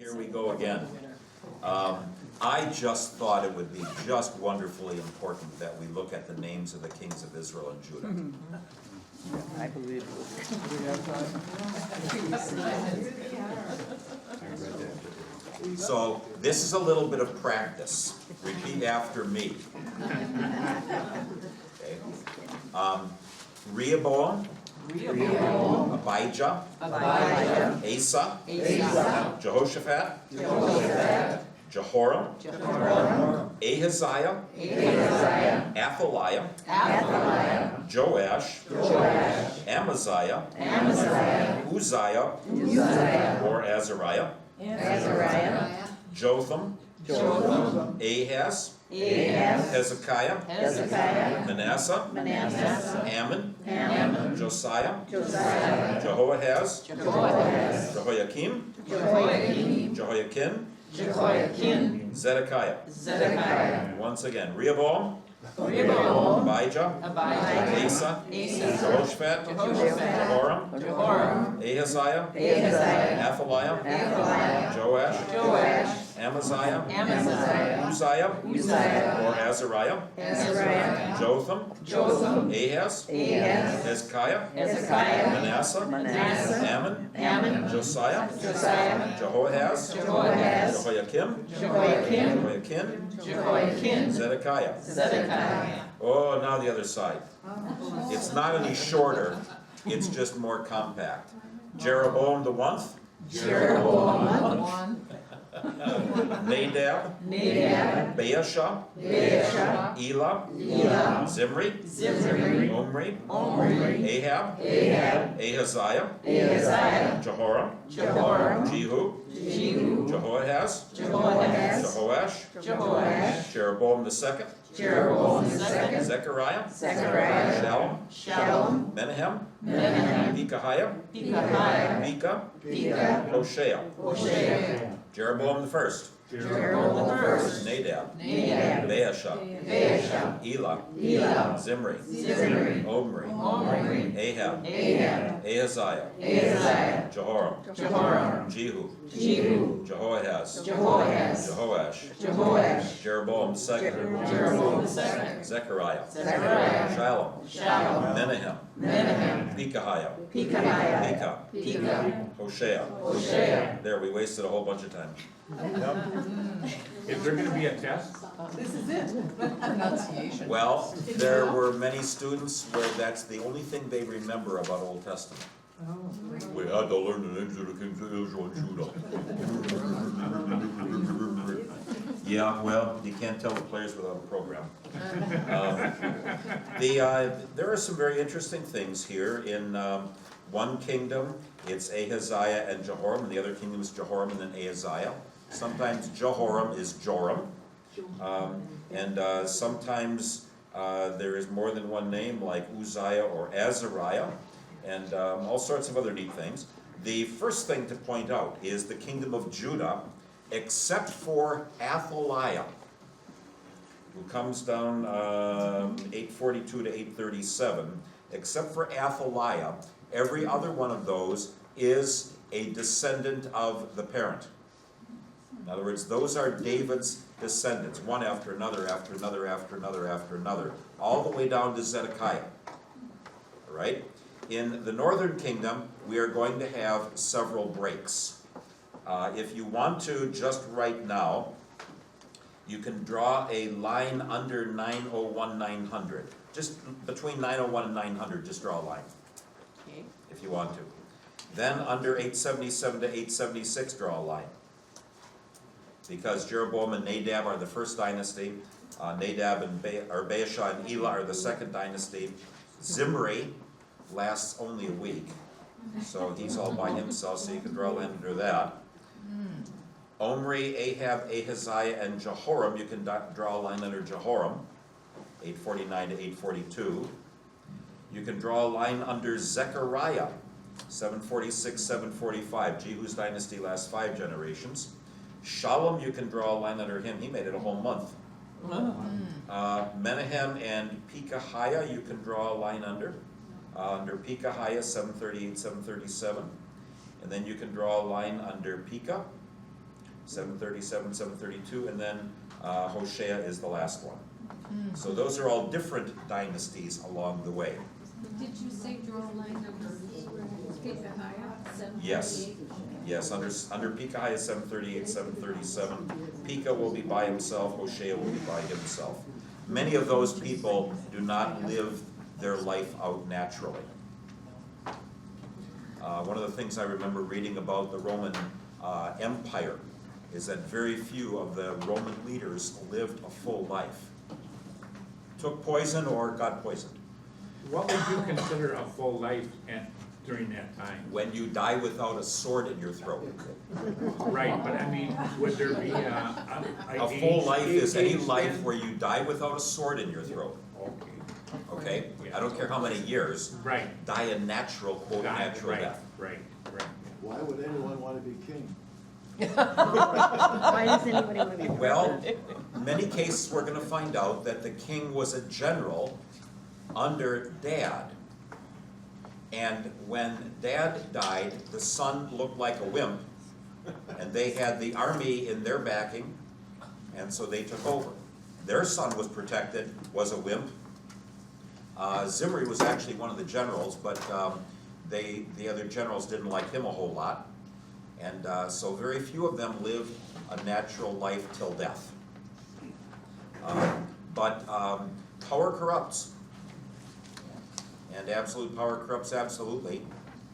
Here we go again. I just thought it would be just wonderfully important that we look at the names of the kings of Israel and Judah. I believe it. So this is a little bit of practice. Repeat after me. Okay. Rehoboam, Abijah, Asa, Jehoshaphat, Jehoram, Ahaziah, Athaliah, Joash, Amaziah, Uzziah, or Azariah, Jotham, Ahaz, Hezekiah, Manasseh, Ammon, Josiah, Jehoahaz, Jehoiakim, Jehoiakim, Zedekiah. Once again, Rehoboam, Abijah, Asa, Jehoshaphat, Jehoram, Ahaziah, Athaliah, Joash, Amaziah, Uzziah, or Azariah, Jotham, Ahaz, Hezekiah, Manasseh, Ammon, Josiah, Jehoahaz, Jehoiakim, Zedekiah. Oh, now the other side. It's not any shorter, it's just more compact. Jeroboam the one, Nadab, Baasha, Elah, Zimri, Omri, Ahab, Ahaziah, Jehoram, Jehu, Jehoahaz, Jehoash, Jeroboam the second, Zechariah, Shallum, Menahem, Pekahiah, Micah, Hoshea. Jeroboam the first, Nadab, Baasha, Elah, Zimri, Omri, Ahab, Ahaziah, Jehoram, Jehu, Jehoahaz, Jehoash, Jeroboam the second, Zechariah, Shallum, Menahem, Pekahiah, Micah, Hoshea. There, we wasted a whole bunch of time. Is there gonna be a test? This is it. Pronunciation. Well, there were many students where that's the only thing they remember about Old Testament. We had to learn the names of the kings of Israel and Judah. Yeah, well, you can't tell the players without a program. There are some very interesting things here. In one kingdom, it's Ahaziah and Jehoram, and the other kingdom is Jehoram and then Ahaziah. Sometimes Jehoram is Joram, and sometimes there is more than one name, like Uzziah or Azariah, and all sorts of other neat things. The first thing to point out is the kingdom of Judah, except for Athaliah, who comes down 842 to 837, except for Athaliah, every other one of those is a descendant of the parent. In other words, those are David's descendants, one after another, after another, after another, after another, all the way down to Zedekiah. All right? In the northern kingdom, we are going to have several breaks. If you want to, just right now, you can draw a line under 901, 900. Just between 901 and 900, just draw a line, if you want to. Then under 877 to 876, draw a line. Because Jeroboam and Nadab are the first dynasty, Nadab and Baasha and Elah are the second dynasty. Zimri lasts only a week, so he's all by himself, so you can draw a line under that. Omri, Ahab, Ahaziah, and Jehoram, you can draw a line under Jehoram, 849 to 842. You can draw a line under Zechariah, 746, 745. Jehu's dynasty lasts 5 generations. Shallum, you can draw a line under him. He made it a whole month. Menahem and Pekahiah, you can draw a line under. Under Pekahiah, 738, 737. And then you can draw a line under Pekah. 737, 732, and then Hoshea is the last one. So those are all different dynasties along the way. Did you say draw line number Pekahiah, 738? Yes. Yes, under Pekahiah 738, 737, Pekah will be by himself, Hoshea will be by himself. Many of those people do not live their life out naturally. One of the things I remember reading about the Roman Empire is that very few of the Roman leaders lived a full life. Took poison or got poisoned. What would you consider a full life during that time? When you die without a sword in your throat. Right, but I mean, would there be A full life is any life where you die without a sword in your throat. Okay, Okay? I don't care how many years. right. Die a natural, quote, natural Right, death. right. Why would anyone want to be king? Why does anybody want to be Well, president? many cases we're gonna find out that the king was a general under Dad. And when Dad died, the son looked like a wimp, and they had the army in their backing, and so they took over. Their son was protected, was a wimp. Zimri was actually one of the generals, but the other generals didn't like him a whole lot. And so very few of them lived a natural life till death. But power corrupts. And absolute power corrupts absolutely.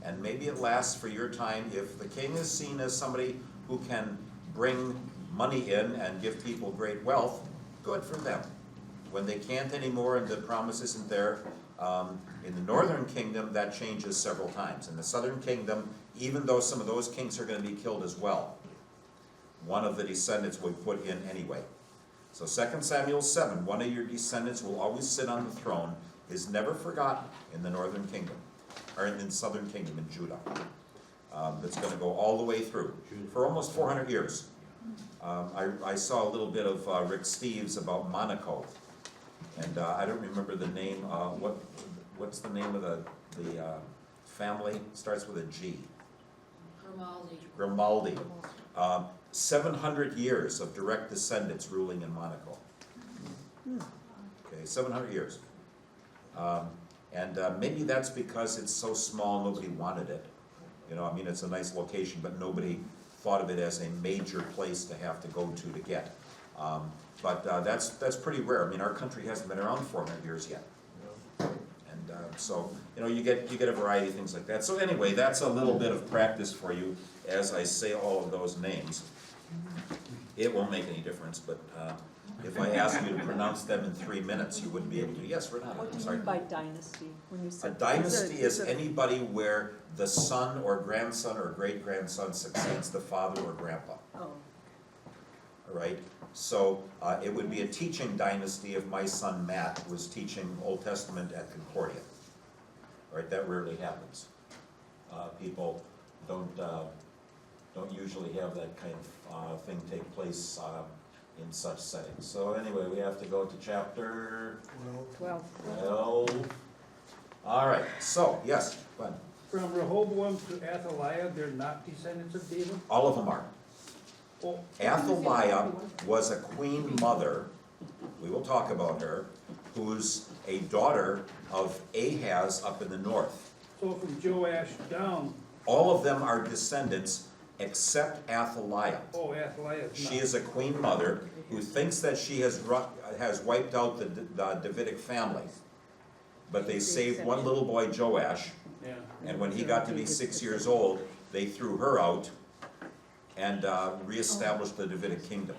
And maybe it lasts for your time. If the king is seen as somebody who can bring money in and give people great wealth, good for them. When they can't anymore and the promise isn't there, in the northern kingdom, that changes several times. In the southern kingdom, even though some of those kings are going to be killed as well, one of the descendants will put in anyway. So 2 Samuel 7, one of your descendants will always sit on the throne, is never forgotten in the northern kingdom, or in the southern kingdom in Judah. That's going to go all the way through for almost 400 years. I saw a little bit of Rick Steves about Monaco, and I don't remember the name. What's the name of the family? Starts with a G. Grimaldi. 700 years of direct descendants ruling in Monaco. Okay, 700 years. And maybe that's because it's so small, nobody wanted it. You know, I mean, it's a nice location, but nobody thought of it as a major place to have to go to get. But that's pretty rare. I mean, our country hasn't been around 400 years yet. And so, you know, you get a variety of things like that. So anyway, that's a little bit of practice for you as I say all of those names. It won't make any difference, but if I ask you to pronounce them in 3 minutes, you wouldn't be able to. Yes, Renata, What do I'm you sorry. mean by dynasty? When you A said dynasty is anybody where the son or grandson or great-grandson succeeds the father or grandpa, Oh, all right? So it would be a teaching dynasty if my son Matt was teaching Old Testament at Concordia, all right? That rarely happens. People don't usually have that kind of thing take place in such settings. So anyway, we have to go to chapter 12. 12. All right, so, yes, go ahead. From Rehoboam to Athaliah, they're not descendants of David? All of them are. Oh, Athaliah was a queen mother, we will talk about her, who's a daughter of Ahaz up in the north. so from Joash down, All of them are descendants except Athaliah. oh, Athaliah is not. She is a queen mother who thinks that she has wiped out the Davidic family. But they saved one little boy, Joash, Yeah, and when he got to be 6 years old, they threw her out and reestablished the Davidic kingdom.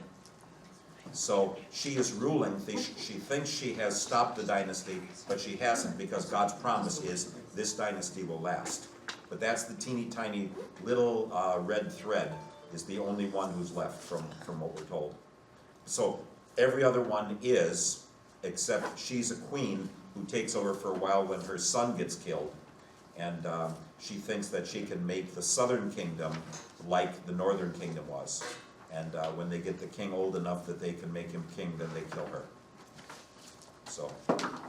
So she is ruling, she thinks she has stopped the dynasty, but she hasn't, because God's promise is this dynasty will last. But that's the teeny tiny little red thread is the only one who's left from what we're told. So every other one is, except she's a queen who takes over for a while when her son gets killed. And she thinks that she can make the southern kingdom like the northern kingdom was. And when they get the king old enough that they can make him king, then they kill her. So,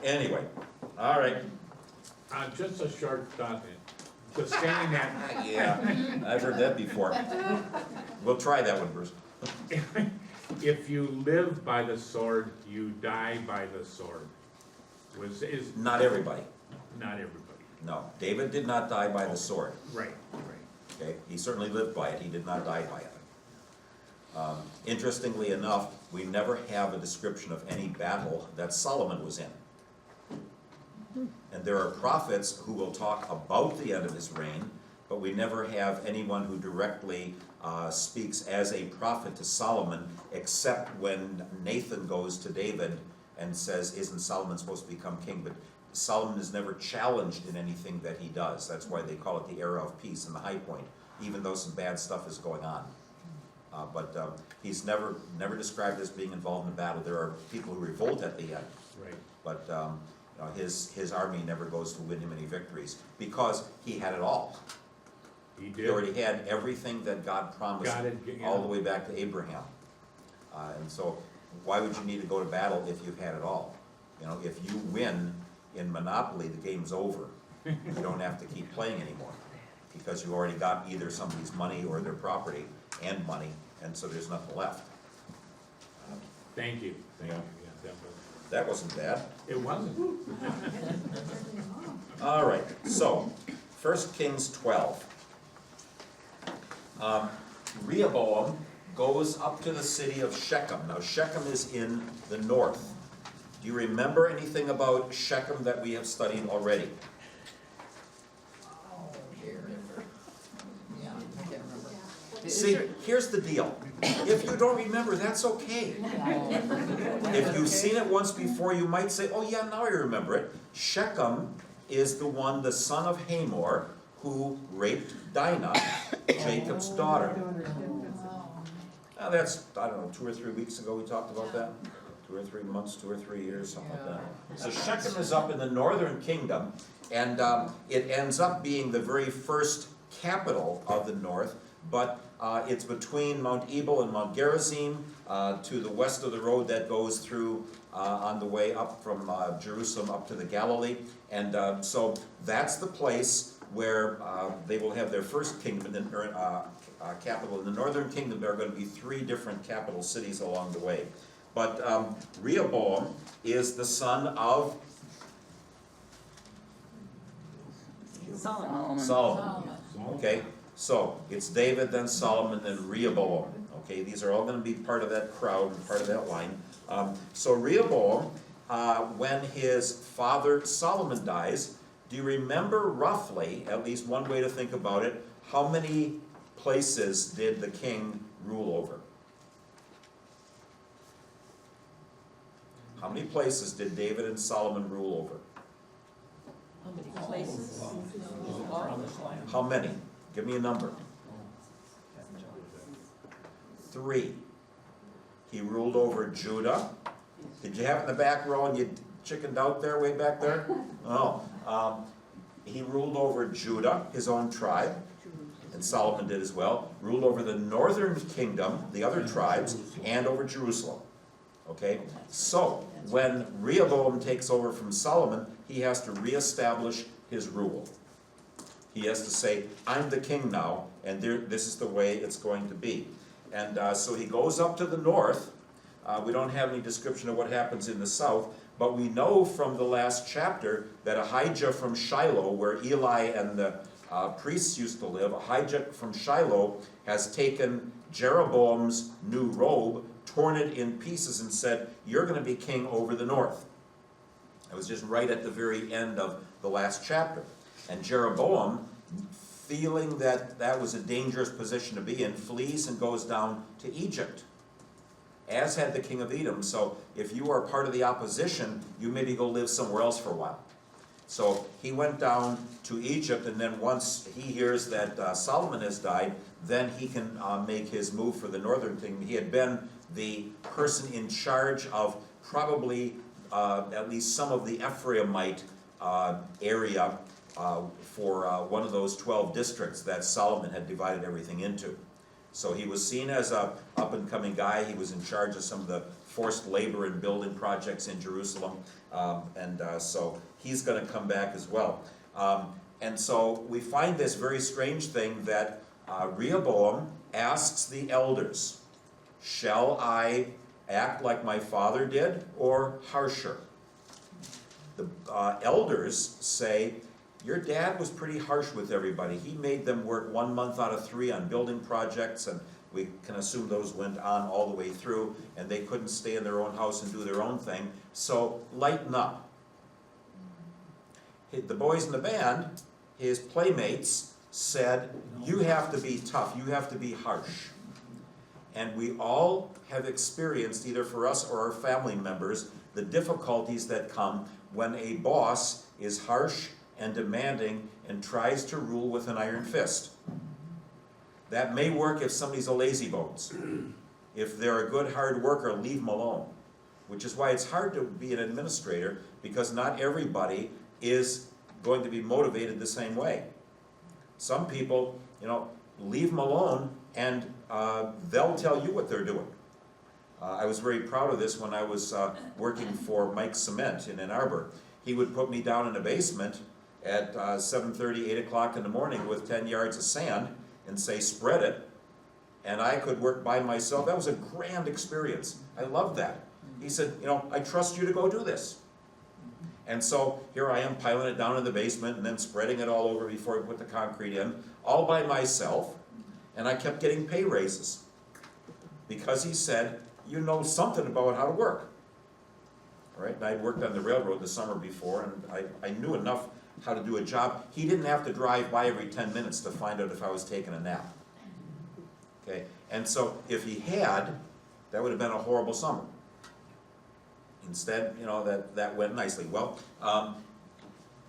anyway, all right. Just a short thought. Just standing that, Yeah, I've heard that before. We'll try that one, Bruce. if you live by the sword, you die by the sword. Is Not everybody, not everybody. no. David did not die by the sword, Right. okay? He certainly lived by it, he did not die by it. Interestingly enough, we never have a description of any battle that Solomon was in. And there are prophets who will talk about the end of his reign, but we never have anyone who directly speaks as a prophet to Solomon, except when Nathan goes to David and says, isn't Solomon supposed to become king? But Solomon is never challenged in anything that he does. That's why they call it the era of peace and the high point, even though some bad stuff is going on. But he's never described as being involved in battle. There are people who revolt at the end, Right. but his army never goes to win him any victories because he had it all. He He did. already had everything that God promised Got it, yeah. all the way back to Abraham. And so why would you need to go to battle if you've had it all? You know, if you win in Monopoly, the game's over. You don't have to keep playing anymore because you already got either somebody's money or their property and money, and so there's nothing left. Thank you. Thank Yeah. you. Yeah, definitely. That wasn't bad. It wasn't. All right, so, 1 Kings 12. Rehoboam goes up to the city of Shechem. Now, Shechem is in the north. Do you remember anything about Shechem that we have studied already? Oh, dear. Yeah, I can't remember. Is See, there- here's the deal. If you don't remember, that's okay. If you've seen it once before, you might say, oh yeah, now I remember it. Shechem is the one, the son of Hamor, who raped Dinah, Jacob's daughter. That's, I don't know, 2 or 3 weeks ago we talked about that? 2 or 3 months, 2 or 3 years, something like that. So Shechem is up in the northern kingdom, and it ends up being the very first capital of the north, but it's between Mount Ebal and Mount Gerizim, to the west of the road that goes through on the way up from Jerusalem up to the Galilee. And so that's the place where they will have their first kingdom, capital. In the northern kingdom, there are going to be 3 different capital cities along the way. But Rehoboam is the son of Solomon. Okay, so it's David, then Solomon, then Rehoboam. Okay, these are all going to be part of that crowd, part of that line. So Rehoboam, when his father Solomon dies, do you remember roughly, at least one way to think about it, how many places did the king rule over? How many places did David and Solomon rule over? How many places? How many? Give me a number. 3. He ruled over Judah. Did you have it in the back row and you chickened out there, way back there? Oh. He ruled over Judah, his own tribe, and Solomon did as well. Ruled over the northern kingdom, the other tribes, and over Jerusalem. Okay? So, when Rehoboam takes over from Solomon, he has to reestablish his rule. He has to say, I'm the king now, and this is the way it's going to be. And so he goes up to the north. We don't have any description of what happens in the south, but we know from the last chapter that Ahijah from Shiloh, where Eli and the priests used to live, Ahijah from Shiloh has taken Jeroboam's new robe, torn it in pieces, and said, you're going to be king over the north. It was just right at the very end of the last chapter. And Jeroboam, feeling that that was a dangerous position to be in, flees and goes down to Egypt, as had the king of Edom. So if you are part of the opposition, you maybe go live somewhere else for a while. So he went down to Egypt, and then once he hears that Solomon has died, then he can make his move for the northern kingdom. He had been the person in charge of probably at least some of the Ephraimite area for one of those 12 districts that Solomon had divided everything into. So he was seen as a up-and-coming guy. He was in charge of some of the forced labor and building projects in Jerusalem, so he's going to come back as well. And so we find this very strange thing that Rehoboam asks the elders, Shall I act like my father did, or harsher? The elders say, your dad was pretty harsh with everybody. He made them work 1 month out of 3 on building projects, and we can assume those went on all the way through, and they couldn't stay in their own house and do their own thing. So lighten up. The boys in the band, his playmates, said, you have to be tough, you have to be harsh. And we all have experienced, either for us or our family members, the difficulties that come when a boss is harsh and demanding and tries to rule with an iron fist. That may work if somebody's a lazybones. If they're a good hard worker, leave them alone. Which is why it's hard to be an administrator, because not everybody is going to be motivated the same way. Some people, leave them alone and they'll tell you what they're doing. I was very proud of this when I was working for Mike Cement in Ann Arbor. He would put me down in the basement at 7:30, 8 o'clock in the morning with 10 yards of sand and say, spread it. And I could work by myself. That was a grand experience. I loved that. He said, I trust you to go do this. And so here I am piling it down in the basement and then spreading it all over before I put the concrete in, all by myself. And I kept getting pay raises because he said, you know something about how to work. All right? And I'd worked on the railroad the summer before, and I knew enough how to do a job. He didn't have to drive by every 10 minutes to find out if I was taking a nap. Okay? And so if he had, that would have been a horrible summer. Instead, that went nicely. Well,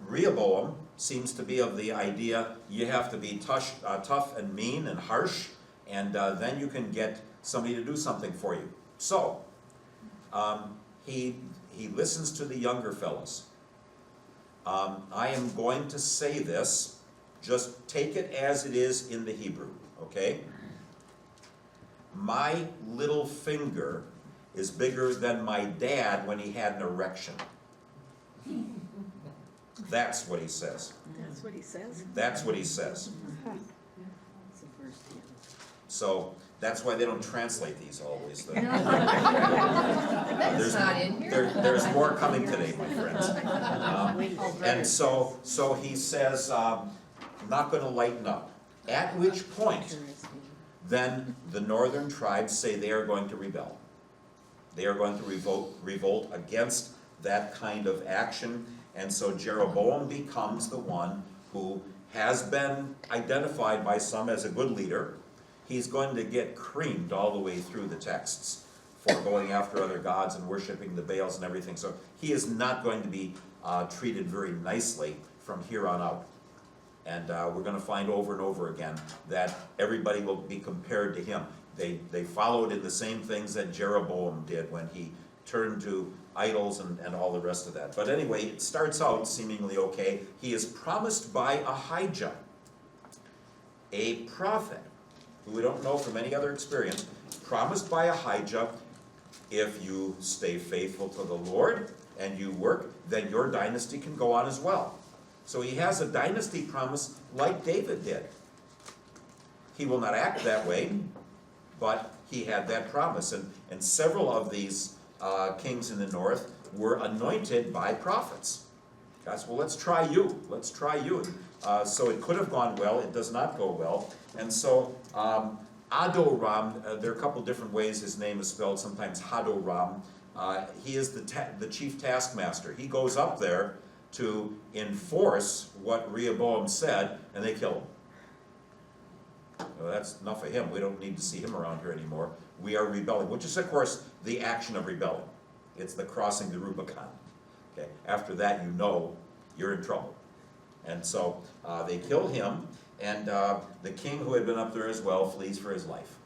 Rehoboam seems to be of the idea you have to be tough and mean and harsh, and then you can get somebody to do something for you. So, he listens to the younger fellows. I am going to say this, just take it as it is in the Hebrew, okay? My little finger is bigger than my dad when he had an erection. That's what he says. That's what he says? That's what he says. That's the first hand. So that's why they don't translate these always. That's There's- not in here. There's more coming today, my friends. And so he says, not going to lighten up. At which point, Interesting. then the northern tribes say they are going to rebel. They are going to revolt against that kind of action. And so Jeroboam becomes the one who has been identified by some as a good leader. He's going to get creamed all the way through the texts for going after other gods and worshiping the Baals and everything. So he is not going to be treated very nicely from here on out. And we're going to find over and over again that everybody will be compared to him. They followed in the same things that Jeroboam did when he turned to idols and all the rest of that. But anyway, it starts out seemingly okay. He is promised by Ahijah, a prophet, who we don't know from any other experience, promised by Ahijah, if you stay faithful to the Lord and you work, then your dynasty can go on as well. So he has a dynasty promise like David did. He will not act that way, but he had that promise. And several of these kings in the north were anointed by prophets. God said, well, let's try you. Let's try you. So it could have gone well. It does not go well. And so Adoram, there are a couple different ways his name is spelled, sometimes Hadoram. He is the chief taskmaster. He goes up there to enforce what Rehoboam said, and they kill him. Well, that's enough of him. We don't need to see him around here anymore. We are rebelling, which is, of course, the action of rebelling. It's the crossing the Rubicon. Okay. After that, you know you're in trouble. And so they kill him, and the king who had been up there as well flees for his life.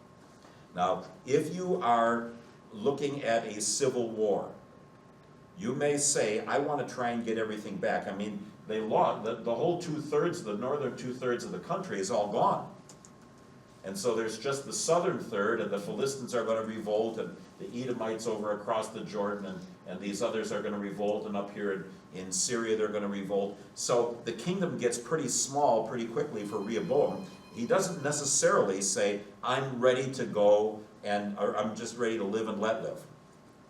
Now, if you are looking at a civil war, you may say, I want to try and get everything back. I mean, they lost, the whole the northern two-thirds of the country is all gone. And so there's just the southern third, and the Philistines are going to revolt, and the Edomites over across the Jordan, and these others are going to revolt, and up here in Syria they're going to revolt. So the kingdom gets pretty small pretty quickly for Rehoboam. He doesn't necessarily say, I'm ready to go and or I'm just ready to live and let live,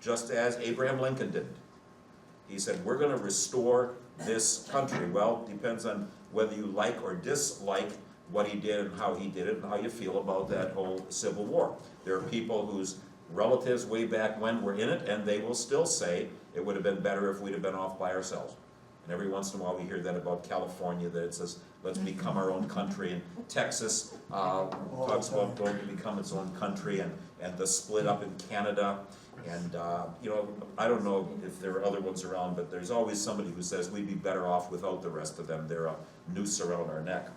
just as Abraham Lincoln didn't. He said, we're gonna restore this country. Well, depends on whether you like or dislike what he did and how he did it and how you feel about that whole Civil War. There are people whose relatives way back when were in it, and they will still say it would have been better if we'd have been off by ourselves. And every once in a while we hear that about California, that it says, let's become our own country. And Texas talks about going to become its own country, and the split up in Canada. And, you know, I don't know if there are other ones around, but there's always somebody who says we'd be better off without the rest of them. They're a noose around our neck.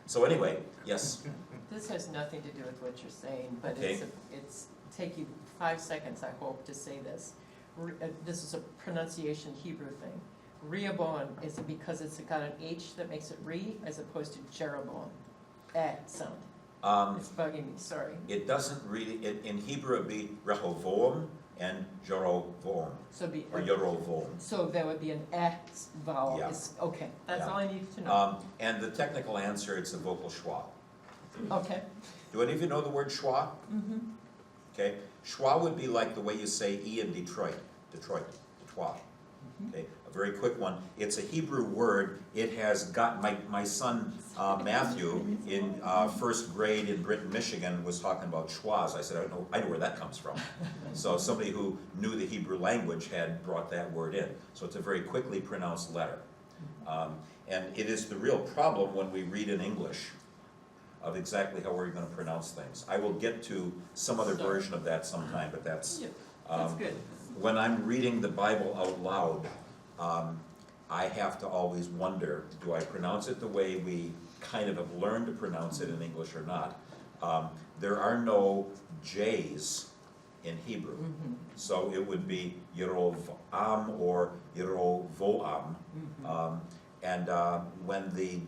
So anyway, yes, This has nothing to do with what you're saying, but Okay. it's take you 5 seconds, I hope, to say this. This is a pronunciation Hebrew thing. Rehoboam, is it because it's got an H that makes it re, as opposed to Jeroboam? Sound. It's bugging me, sorry. it doesn't really, in Hebrew it'd be Rehoboam and Jeroboam, So be, or Yerovoam. so there would be an vowel, Yeah. okay, that's Yeah. all I needed to know. And the technical answer, it's the vocal schwa. Okay. Do any of you know the word schwa? Mm-hmm. Okay, schwa would be like the way you say E in Detroit, Detroit. Okay, a very quick one. It's a Hebrew word. It has got, my son Matthew in first grade in Britain, Michigan was talking about schwas. I said, I know where that comes from. So somebody who knew the Hebrew language had brought that word in. So it's a very quickly pronounced letter. And it is the real problem when we read in English of exactly how we're going to pronounce things. I will get to some other version of that sometime, but that's... Yeah, that's good. When I'm reading the Bible out loud, I have to always wonder, do I pronounce it the way we kind of have learned to pronounce it in English or not? There are no J's in Hebrew, so it would be Yerovam or Yerovoam. And when the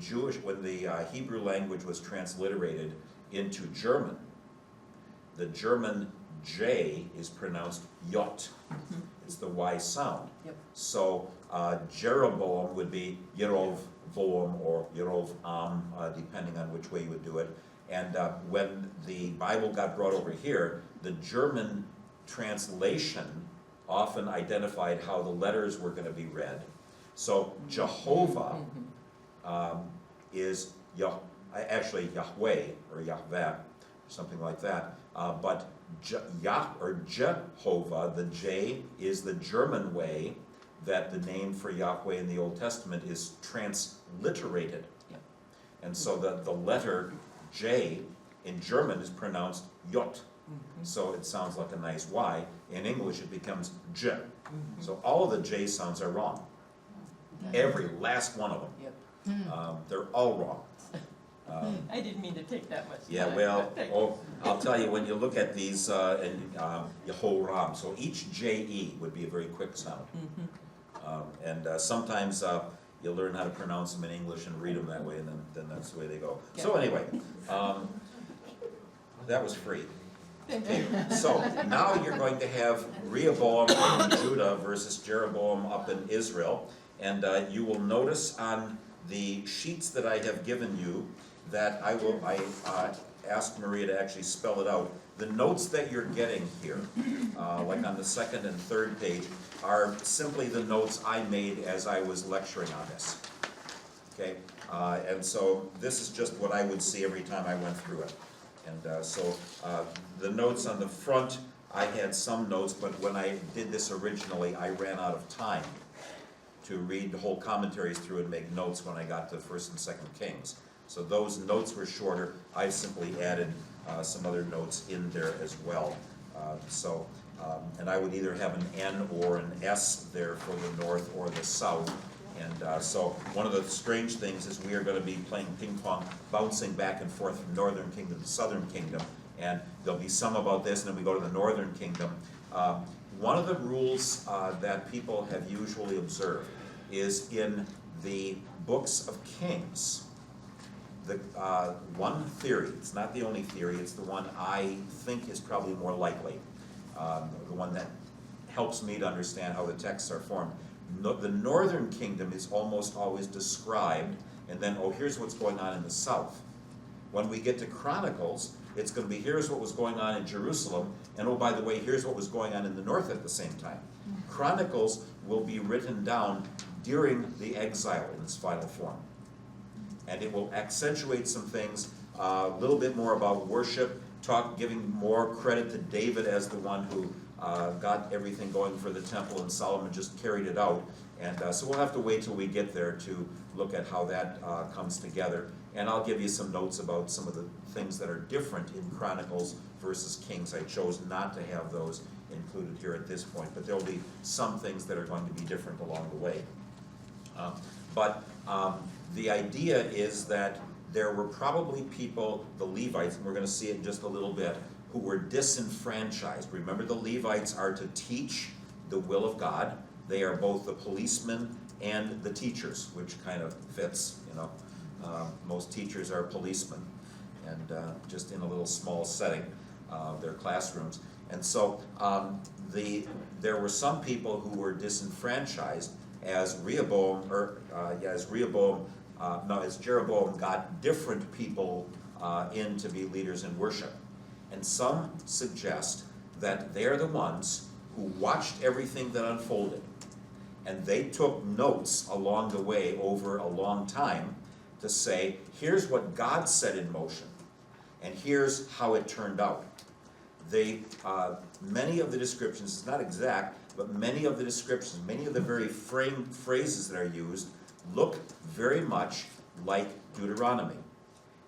Hebrew language was transliterated into German, the German J is pronounced Yot. It's the Y sound. Yep. So Jeroboam would be Yerovoam or Yerovam, depending on which way you would do it. And when the Bible got brought over here, the German translation often identified how the letters were going to be read. So Jehovah is actually Yahweh or Yahweh, something like that. But Jehovah, the J is the German way that the name for Yahweh in the Old Testament is transliterated. Yep. And so the letter J in German is pronounced Yot. So it sounds like a nice Y. In English it becomes J. So all of the J sounds are wrong. Every last one of them. Yep. They're all wrong. I didn't mean to take that much time. Yeah, well, but thank you. I'll tell you, when you look at these, Yehoram, so each J-E would be a very quick sound. And sometimes you learn how to pronounce them in English and read them that way, and then that's the way they go. So anyway, that was free. Okay, so now you're going to have Rehoboam in Judah versus Jeroboam up in Israel. And you will notice on the sheets that I have given you that I asked Maria to actually spell it out. The notes that you're getting here, like on the second and third page, are simply the notes I made as I was lecturing on this. Okay, and so this is just what I would see every time I went through it. And so the notes on the front, I had some notes, but when I did this originally, I ran out of time to read the whole commentaries through and make notes when I got to 1st and 2nd Kings. So those notes were shorter. I simply added some other notes in there as well. And I would either have an N or an S there for the north or the south. And so one of the strange things is we are going to be playing ping pong, bouncing back and forth from Northern Kingdom to Southern Kingdom. And there'll be some about this, and then we go to the Northern Kingdom. One of the rules that people have usually observed is in the books of Kings. The one theory, it's not the only theory, it's the one I think is probably more likely, the one that helps me to understand how the texts are formed. The Northern Kingdom is almost always described, and then, oh, here's what's going on in the south. When we get to Chronicles, it's gonna be, here's what was going on in Jerusalem, and oh, by the way, here's what was going on in the north at the same time. Chronicles will be written down during the exile in its final form. And it will accentuate some things, a little bit more about worship, giving more credit to David as the one who got everything going for the temple, and Solomon just carried it out. And so we'll have to wait till we get there to look at how that comes together. And I'll give you some notes about some of the things that are different in Chronicles versus Kings. I chose not to have those included here at this point, but there'll be some things that are going to be different along the way. But the idea is that there were probably people, the Levites, and we're going to see it in just a little bit, who were disenfranchised. Remember, the Levites are to teach the will of God. They are both the policemen and the teachers, which kind of fits, you know. Most teachers are policemen, and just in a little small setting, their classrooms. And so there were some people who were disenfranchised as Jeroboam got different people in to be leaders in worship. And some suggest that they're the ones who watched everything that unfolded, and they took notes along the way over a long time to say, here's what God set in motion, and here's how it turned out. Many of the descriptions, it's not exact, but many of the descriptions, many of the very framed phrases that are used look very much like Deuteronomy.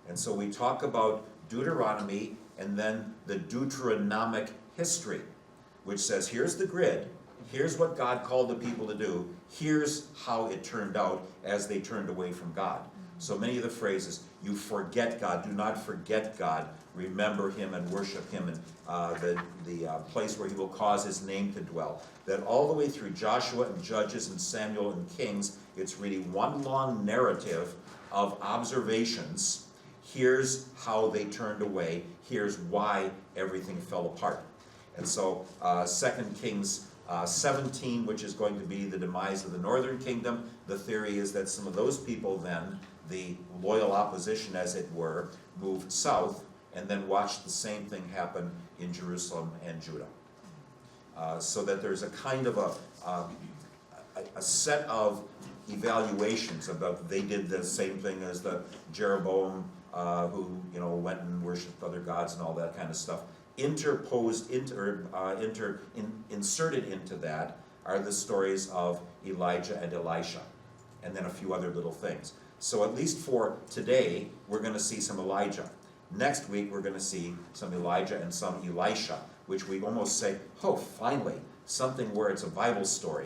And so we talk about Deuteronomy and then the Deuteronomic history, which says, here's the grid, here's what God called the people to do, here's how it turned out as they turned away from God. So many of the phrases, you forget God, do not forget God, remember Him and worship Him, and the place where He will cause His name to dwell. That all the way through Joshua and Judges and Samuel and Kings, it's really one long narrative of observations. Here's how they turned away, here's why everything fell apart. And so 2 Kings 17, which is going to be the demise of the northern kingdom, the theory is that some of those people then, the loyal opposition as it were, moved south and then watched the same thing happen in Jerusalem and Judah. So that there's a kind of a set of evaluations about they did the same thing as the Jeroboam who went and worshipped other gods and all that kind of stuff. Inserted into that are the stories of Elijah and Elisha, and then a few other little things. So at least for today, we're going to see some Elijah. Next week, we're going to see some Elijah and some Elisha, which we almost say, oh, finally, something where it's a Bible story,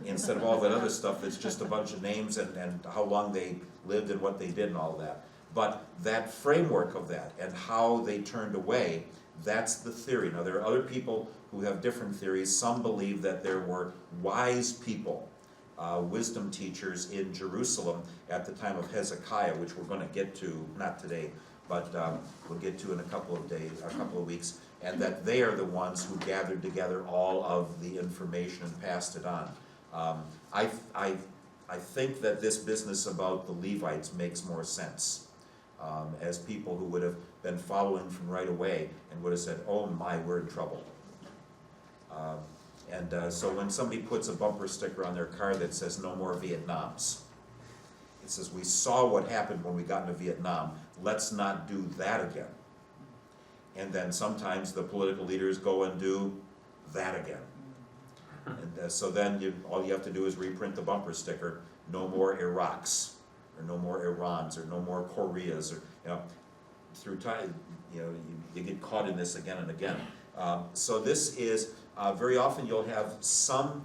instead of all that other stuff that's just a bunch of names and how long they lived and what they did and all that. But that framework of that and how they turned away, that's the theory. Now, there are other people who have different theories. Some believe that there were wise people, wisdom teachers in Jerusalem at the time of Hezekiah, which we're going to get to, not today, but we'll get to in a couple of weeks, and that they are the ones who gathered together all of the information and passed it on. I think that this business about the Levites makes more sense, as people who would have been following from right away and would have said, oh my, we're in trouble. So when somebody puts a bumper sticker on their car that says no more Vietnams, it says we saw what happened when we got into Vietnam, let's not do that again. And then sometimes the political leaders go and do that again. And so then all you have to do is reprint the bumper sticker, no more Iraqs, or no more Irans, or no more Koreas, or through time, you get caught in this again and again. So this is, very often you'll have some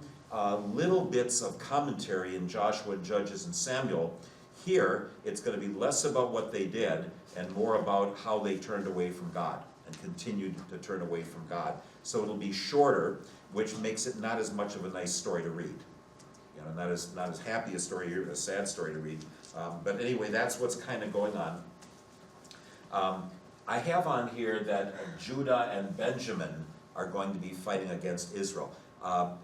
little bits of commentary in Joshua, Judges, and Samuel. Here, it's going to be less about what they did and more about how they turned away from God and continued to turn away from God. So it'll be shorter, which makes it not as much of a nice story to read. Not as happy a story, a sad story to read. But anyway, that's what's kind of going on. I have on here that Judah and Benjamin are going to be fighting against Israel.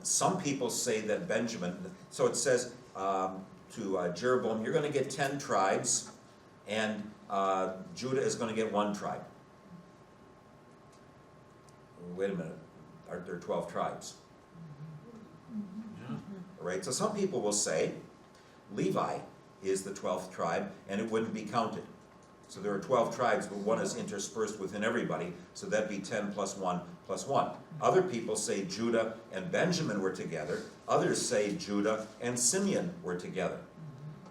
Some people say that Benjamin, so it says to Jeroboam, you're going to get 10 tribes, and Judah is gonna get 1 tribe. Wait a minute, aren't there 12 tribes? Right, so some people will say Levi is the 12th tribe and it wouldn't be counted. So there are 12 tribes, but one is interspersed within everybody, so that'd be 10 plus 1 plus 1. Other people say Judah and Benjamin were together. Others say Judah and Simeon were together.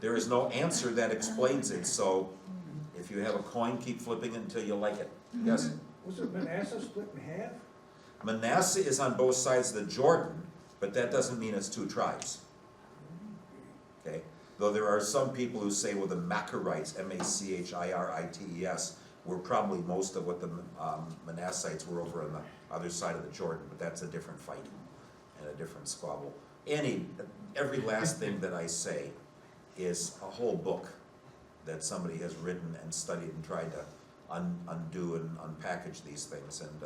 There is no answer that explains it, so if you have a coin, keep flipping it until you like it. Yes? Was it Manasseh split in half? Manasseh is on both sides of the Jordan, but that doesn't mean it's 2 tribes. Okay? Though there are some people who say, well, the Machirites, M-A-C-H-I-R-I-T-E-S, were probably most of what the Manassites were over on the other side of the Jordan, but that's a different fight and a different squabble. Every last thing that I say is a whole book that somebody has written and studied and tried to undo and unpackage these things, and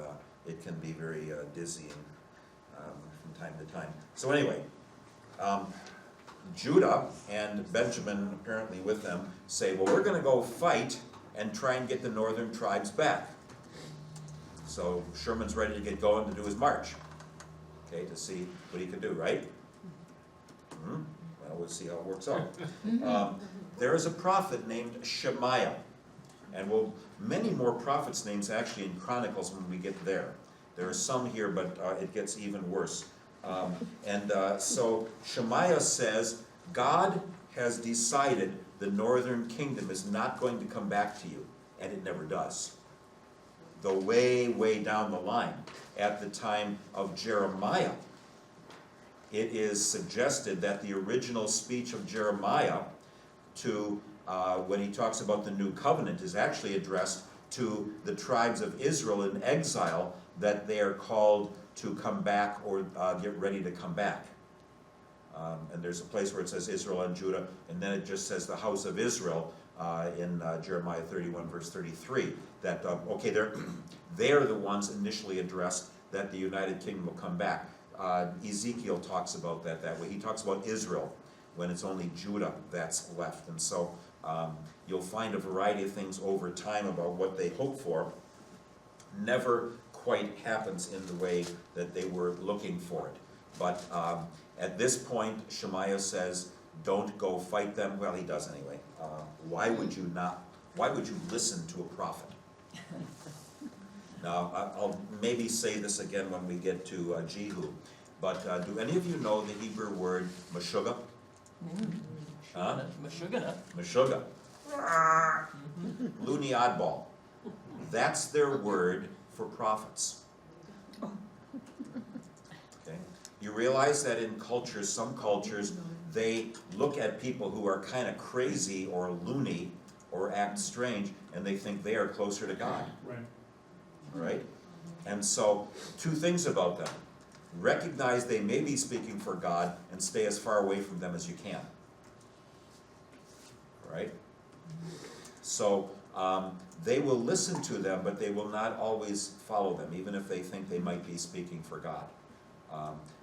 it can be very dizzying from time to time. So anyway, Judah and Benjamin, apparently with them, say, well, we're gonna go fight and try and get the northern tribes back. So Sherman's ready to get going to do his march, okay, to see what he can do, right? Well, we'll see how it works out. There is a prophet named Shemaiah, and many more prophets' names actually in Chronicles when we get there. There are some here, but it gets even worse. So Shemaiah says, God has decided the northern kingdom is not going to come back to you, and it never does. Though way, way down the line, at the time of Jeremiah, it is suggested that the original speech of Jeremiah when he talks about the new covenant is actually addressed to the tribes of Israel in exile, that they are called to come back or get ready to come back. And there's a place where it says Israel and Judah, and then it just says the house of Israel in Jeremiah 31 verse 33, that, okay, they're the ones initially addressed that the United Kingdom will come back. Ezekiel talks about that way. He talks about Israel when it's only Judah that's left. And so you'll find a variety of things over time about what they hope for. Never quite happens in the way that they were looking for it. But at this point, Shemaiah says, don't go fight them. Well, he does anyway. Why would you listen to a prophet? Now, I'll maybe say this again when we get to Jehu, but do any of you know the Hebrew word meshugah? Huh? Meshugana. Meshugah. Loony oddball. That's their word for prophets. Okay? You realize that in cultures, some cultures, they look at people who are kind of crazy or loony or act strange, and they think they are closer to God. Right. Right? And so, 2 things about them. Recognize they may be speaking for God and stay as far away from them as you can. Right? So, they will listen to them, but they will not always follow them, even if they think they might be speaking for God.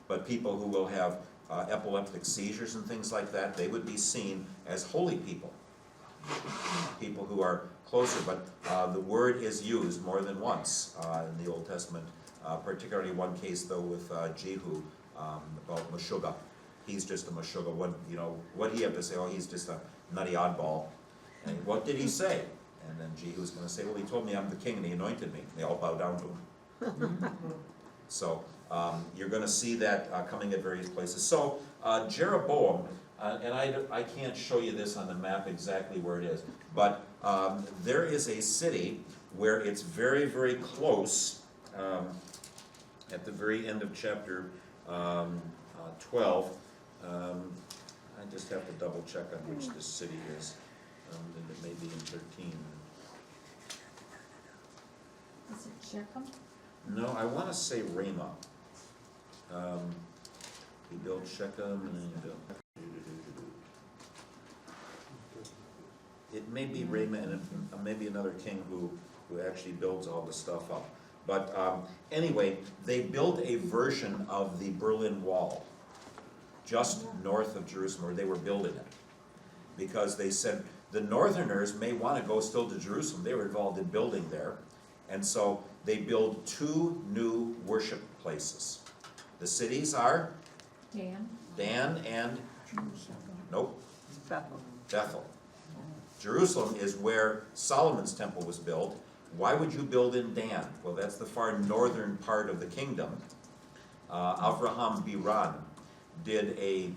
But people who will have epileptic seizures and things like that, they would be seen as holy people. People who are closer, but the word is used more than once in the Old Testament, particularly one case though with Jehu about Meshugah. He's just a Meshugah. What do you have to say? Oh, he's just a nutty oddball. And what did he say? And then Jehu's going to say, well, he told me I'm the king and he anointed me. They all bow down to him. So you're going to see that coming at various places. So Jeroboam, and I can't show you this on the map exactly where it is, but there is a city where it's very, very close at the very end of chapter 12. I just have to double check on which this city is. It may be in 13. Is it Shechem? No, I want to say Ramah. He built Shechem and then he built... It may be Ramah and maybe another king who actually builds all the stuff up. But anyway, they built a version of the Berlin Wall just north of Jerusalem, where they were building it. Because they said, the Northerners may want to go still to Jerusalem. They were involved in building there. And so they build 2 new worship places. The cities are Dan, Dan and, nope, Bethel. Bethel. Jerusalem is where Solomon's temple was built. Why would you build in Dan? Well, that's the far northern part of the kingdom. Avraham Biran did a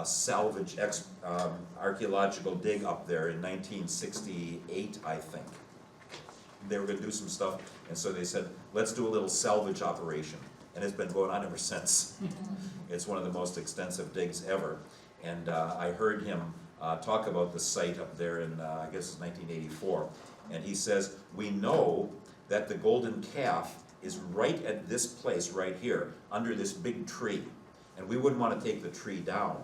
salvage archaeological dig up there in 1968, I think. They were going to do some stuff, and so they said, let's do a little salvage operation. And it's been going on ever since. It's one of the most extensive digs ever. And I heard him talk about the site up there in, I guess it's 1984. And he says, we know that the golden calf is right at this place right here, under this big tree. And we wouldn't want to take the tree down,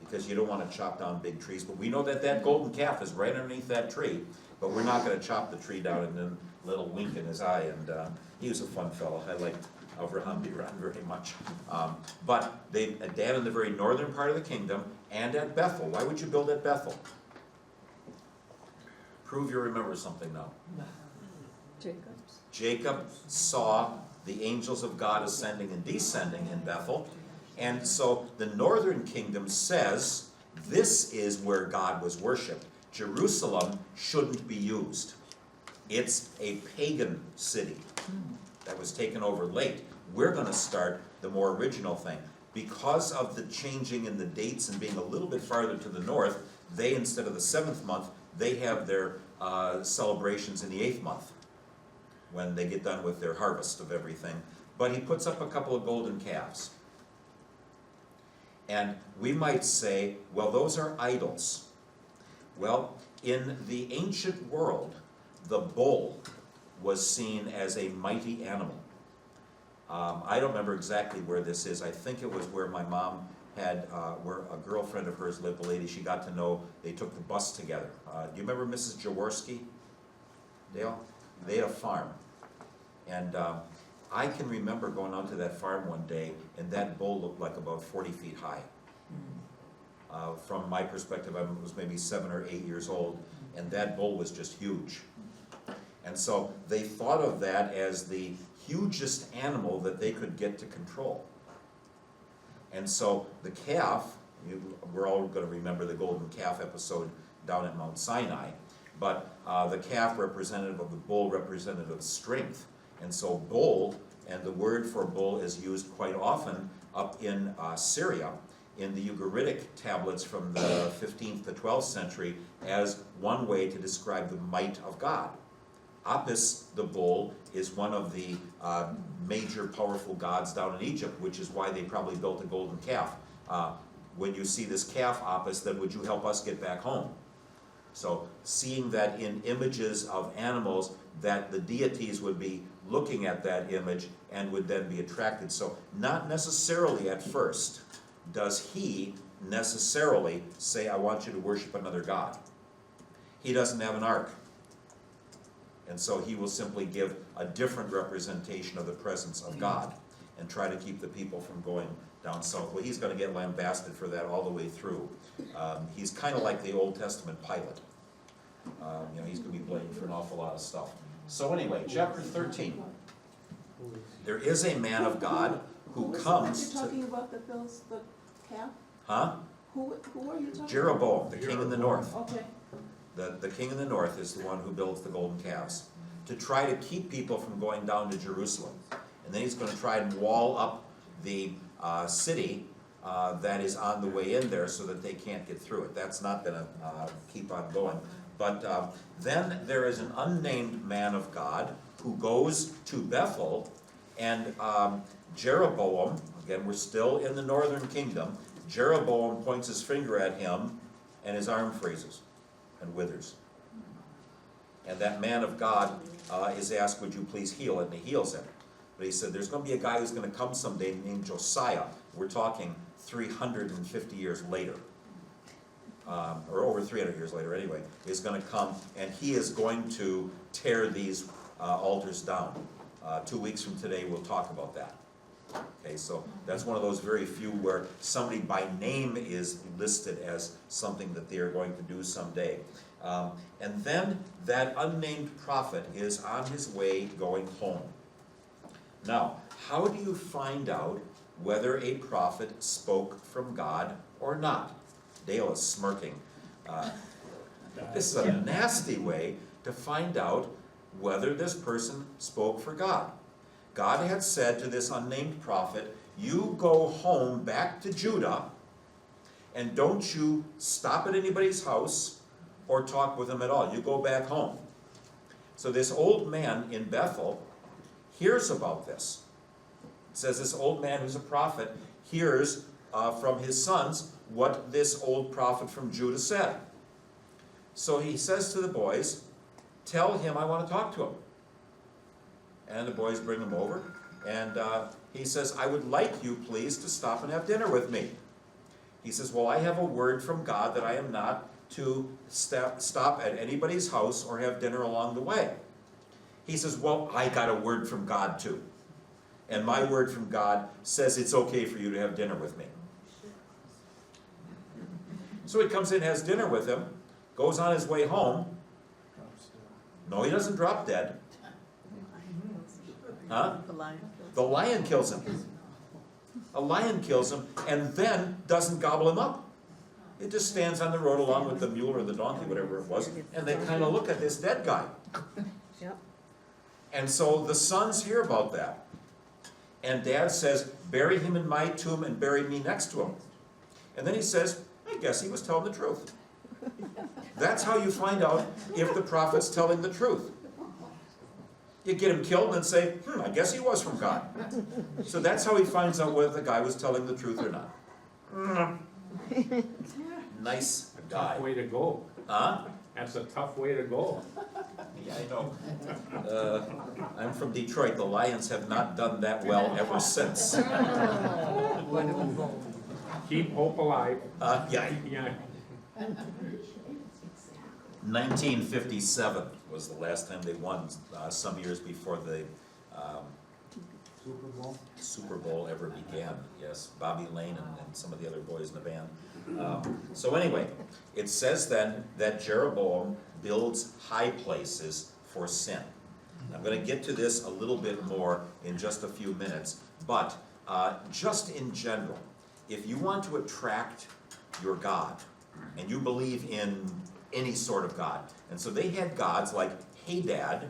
because you don't want to chop down big trees. But we know that that golden calf is right underneath that tree, but we're not going to chop the tree down. And then a little wink in his eye, and he was a fun fellow. I liked Avraham Biran very much. But they, Dan in the very northern part of the kingdom, and at Bethel. Why would you build at Bethel? Prove you remember something now. Jacob's. Jacob saw the angels of God ascending and descending in Bethel. And so the northern kingdom says this is where God was worshipped. Jerusalem shouldn't be used. It's a pagan city that was taken over late. We're going to start the more original thing. Because of the changing in the dates and being a little bit farther to the north, they, instead of the 7th month, they have their celebrations in the 8th month, when they get done with their harvest of everything. But he puts up a couple of golden calves. And we might say, well, those are idols. Well, in the ancient world, the bull was seen as a mighty animal. I don't remember exactly where this is. I think it was where my mom had, where a girlfriend of hers lived, a lady she got to know. They took the bus together. Do you remember Mrs. Jaworski, Dale? They had a farm. And I can remember going onto that farm one day, and that bull looked like about 40 feet high. From my perspective, I was maybe 7 or 8 years old, and that bull was just huge. And so they thought of that as the hugest animal that they could get to control. And so the calf, we're all going to remember the golden calf episode down at Mount Sinai, but the calf representative of the bull, representative of strength. And so bull, and the word for bull is used quite often up in Syria, in the Ugaritic tablets from the 15th to 12th century, as one way to describe the might of God. Apis, the bull, is one of the major powerful gods down in Egypt, which is why they probably built a golden calf. When you see this calf, Apis, then would you help us get back home? So seeing that in images of animals, that the deities would be looking at that image and would then be attracted. So not necessarily at first does he necessarily say, I want you to worship another god. He doesn't have an ark. And so he will simply give a different representation of the presence of God and try to keep the people from going down south. Well, he's going to get lambasted for that all the way through. He's kind of like the Old Testament Pilate. He's going to be blamed for an awful lot of stuff. So anyway, chapter 13. There is a man of God who comes You're to... talking about the Bills, the calf? Huh? Who are you talking about? Jeroboam, the king in the north. Okay. The king in the north is the one who builds the golden calves to try to keep people from going down to Jerusalem. And then he's going to try and wall up the city that is on the way in there so that they can't get through it. That's not going to keep on going. But then there is an unnamed man of God who goes to Bethel, and Jeroboam, again, we're still in the northern kingdom, Jeroboam points his finger at him, and his arm freezes and withers. And that man of God is asked, would you please heal it? And he heals it. But he said, there's going to be a guy who's going to come someday named Josiah. We're talking 350 years later. Or over 300 years later anyway, is going to come, and he is going to tear these altars down. 2 weeks from today, we'll talk about that. Okay, so that's one of those very few where somebody by name is listed as something that they are going to do someday. And then that unnamed prophet is on his way going home. Now, how do you find out whether a prophet spoke from God or not? Dale is smirking. This is a nasty way to find out whether this person spoke for God. God had said to this unnamed prophet, you go home back to Judah, and don't you stop at anybody's house or talk with them at all. You go back home. So this old man in Bethel hears about this. It says this old man who's a prophet hears from his sons what this old prophet from Judah said. So he says to the boys, tell him I want to talk to him. And the boys bring him over, and he says, I would like you, please, to stop and have dinner with me. He says, well, I have a word from God that I am not to stop at anybody's house or have dinner along the way. He says, well, I got a word from God too. And my word from God says it's okay for you to have dinner with me. So he comes in, has dinner with him, goes on his way home. No, he doesn't drop dead. Huh? The lion. The lion kills him. A lion kills him and then doesn't gobble him up. It just stands on the road along with the mule or the donkey, whatever it was, and they kind of look at this dead guy. Yep. And so the sons hear about that. And Dad says, bury him in my tomb and bury me next to him. And then he says, I guess he was telling the truth. That's how you find out if the prophet's telling the truth. You get him killed and say, I guess he was from God. So that's how he finds out whether the guy was telling the truth or not. Nice guy. Tough way to go. Huh? That's a tough way to go. Yeah, I know. I'm from Detroit. The Lions have not done that well ever since. Keep hope alive. Yeah. Yeah. 1957 was the last time they won, some years before the Super Bowl ever began. Yes, Bobby Lane and some of the other boys in the band. So anyway, it says then that Jeroboam builds high places for sin. I'm going to get to this a little bit more in just a few minutes, but just in general, if you want to attract your God, and you believe in any sort of God, and so they had gods like Hadad,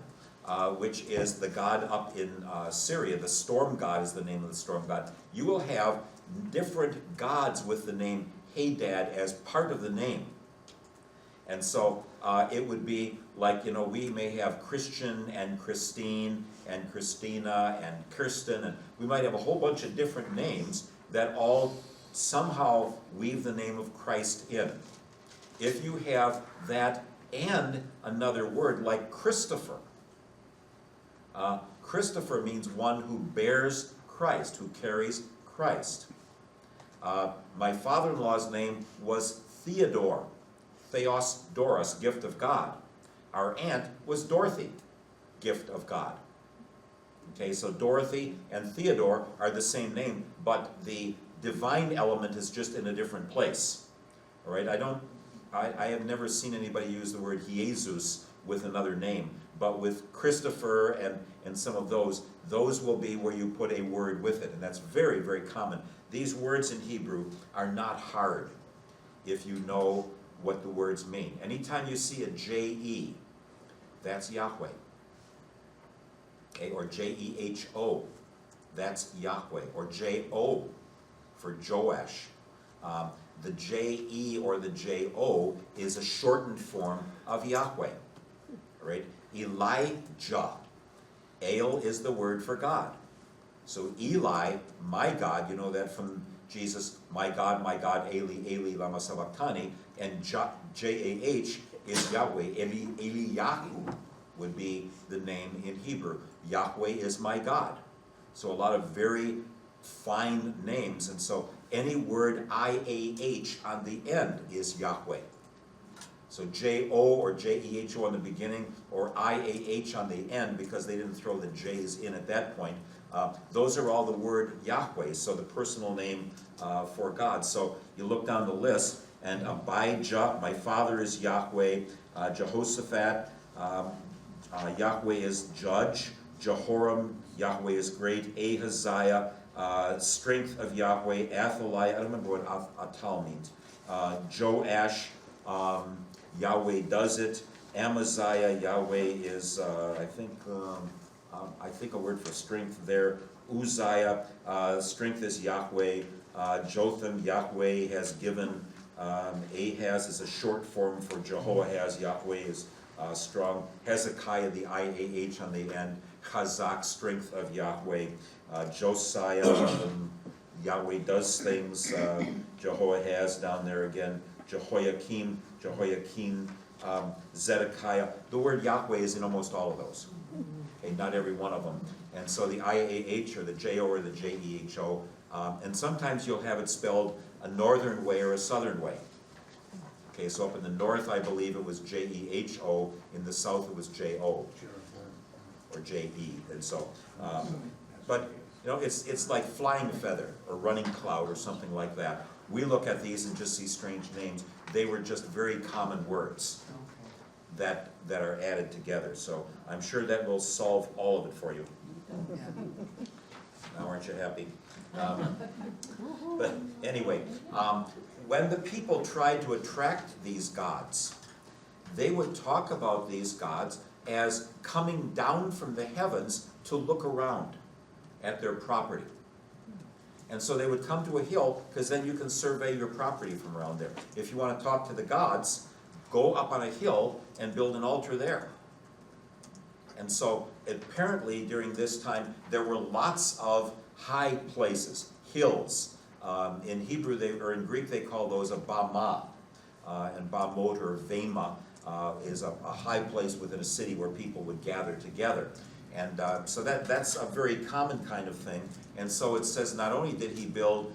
which is the god up in Syria. The storm god is the name of the storm god. You will have different gods with the name Hadad as part of the name. And so it would be like, we may have Christian and Christine and Christina and Kirsten, and we might have a whole bunch of different names that all somehow weave the name of Christ in. If you have that and another word like Christopher, Christopher means one who bears Christ, who carries Christ. My father-in-law's name was Theodore, Theos Doros, gift of God. Our aunt was Dorothy, gift of God. Okay, so Dorothy and Theodore are the same name, but the divine element is just in a different place. All right, I have never seen anybody use the word Jesus with another name, but with Christopher and some of those will be where you put a word with it, and that's very, very common. These words in Hebrew are not hard if you know what the words mean. Anytime you see a J-E, that's Yahweh. Okay, or J-E-H-O, that's Yahweh, or J-O for Joash. The J-E or the J-O is a shortened form of Yahweh. All right? Elijah. El is the word for God. So Eli, my God, you know that from Jesus, my God, Eli, Eli, lama sabachthani, and J-A-H is Yahweh. Eliyahu would be the name in Hebrew. Yahweh is my God. So a lot of very fine names, and so any word I-A-H on the end is Yahweh. So J-O or J-E-H-O on the beginning, or I-A-H on the end, because they didn't throw the J's in at that point. Those are all the word Yahweh, so the personal name for God. So you look down the list, and Abijah, my father is Yahweh. Jehoshaphat, Yahweh is judge. Jehoram, Yahweh is great. Ahaziah, strength of Yahweh. Athaliah, I don't remember what Atal means. Joash, Yahweh does it. Amaziah, Yahweh is, I think a word for strength there. Uzziah, strength is Yahweh. Jotham, Yahweh has given. Ahaz is a short form for Jehoahaz. Yahweh is strong. Hezekiah, the IAH on the end. Chazak, strength of Yahweh. Josiah, Yahweh does things. Jehoahaz down there again. Jehoiakim, Zedekiah. The word Yahweh is in almost all of those. Okay, not every one of them. And so the IAH or the JO or the JEHO, and sometimes you'll have it spelled a northern way or a southern way. Okay, so up in the north, I believe it was JEHO. In the south, it was JO or JE. And so, but you know, it's like flying feather or running cloud or something like that. We look at these and just see strange names. They were just very common words that are added together. So I'm sure that will solve all of it for you. Now, aren't you happy? But anyway, when the people tried to attract these gods, they would talk about these gods as coming down from the heavens to look around at their property. And so they would come to a hill, because then you can survey your property from around there. If you want to talk to the gods, go up on a hill and build an altar there. And so apparently during this time, there were lots of high places, hills. In Hebrew, or in Greek, they call those a bama. And bamot or vema is a high place within a city where people would gather together. And so that's a very common kind of thing. And so it says not only did he build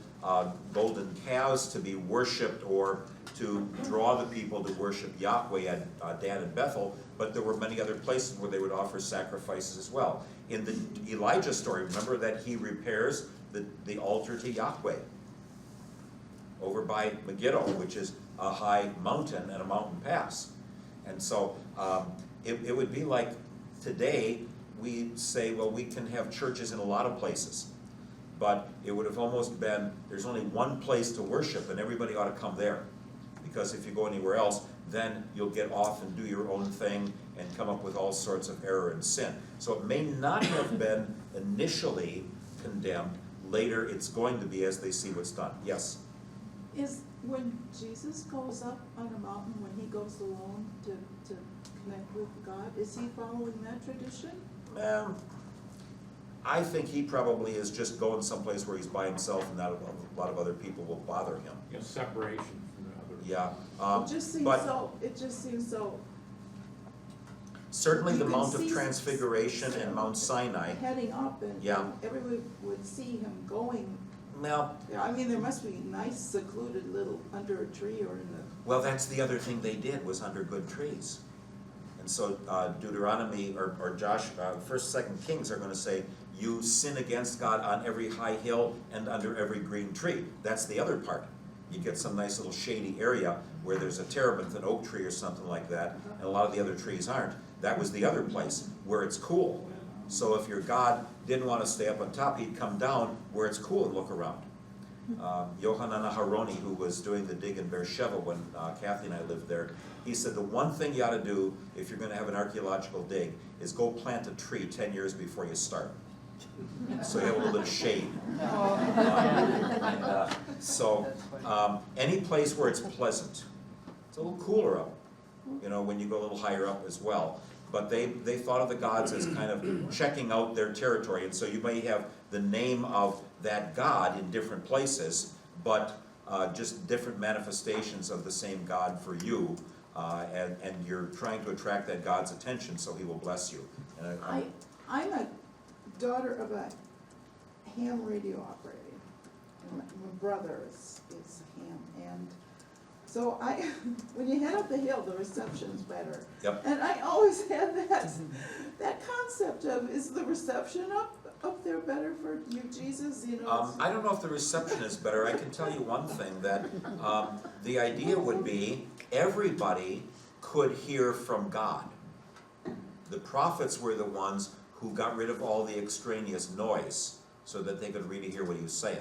golden calves to be worshipped or to draw the people to worship Yahweh at Dan and Bethel, but there were many other places where they would offer sacrifices as well. In the Elijah story, remember that he repairs the altar to Yahweh over by Megiddo, which is a high mountain and a mountain pass. And so it would be like today we say, well, we can have churches in a lot of places. But it would have almost been, there's only one place to worship and everybody ought to come there. Because if you go anywhere else, then you'll get off and do your own thing and come up with all sorts of error and sin. So it may not have been initially condemned. Later it's going to be as they see what's done. Yes? Is when Jesus goes up on a mountain, when he goes alone to connect with God, is he following that tradition? I think he probably is just going someplace where he's by himself and not a lot of other people will bother him. You know, separation from the others. Yeah. It just seems but so, it just seems so certainly you the can Mount of see Transfiguration and Mount Sinai. heading up and Yeah. everyone would see him going. Well, I mean, there must be nice secluded little under a tree or in the. well, that's the other thing they did was under good trees. And so Deuteronomy or Josh, 1st, 2nd Kings are going to say, you sin against God on every high hill and under every green tree. That's the other part. You get some nice little shady area where there's a terebinth, an oak tree or something like that, and a lot of the other trees aren't. That was the other place where it's cool. So if your God didn't want to stay up on top, he'd come down where it's cool and look around. Yohanan Aharoni, who was doing the dig in Beersheba when Kathy and I lived there, he said the one thing you ought to do if you're going to have an archaeological dig is go plant a tree 10 years before you start. So you have a little bit of shade. Any place where it's pleasant. It's a little cooler up, you know, when you go a little higher up as well. But they thought of the gods as kind of checking out their territory. And so you may have the name of that god in different places, but just different manifestations of the same God for you. And you're trying to attract that God's attention so he will bless you. And I'm a daughter of a ham radio operator. My brother is ham, and so when you head up the hill, the reception's better. Yep. And I always had that concept of, is the reception up there better for you, Jesus? You know. I don't know if the reception is better. I can tell you one thing, that the idea would be everybody could hear from God. The prophets were the ones who got rid of all the extraneous noise so that they could really hear what he was saying.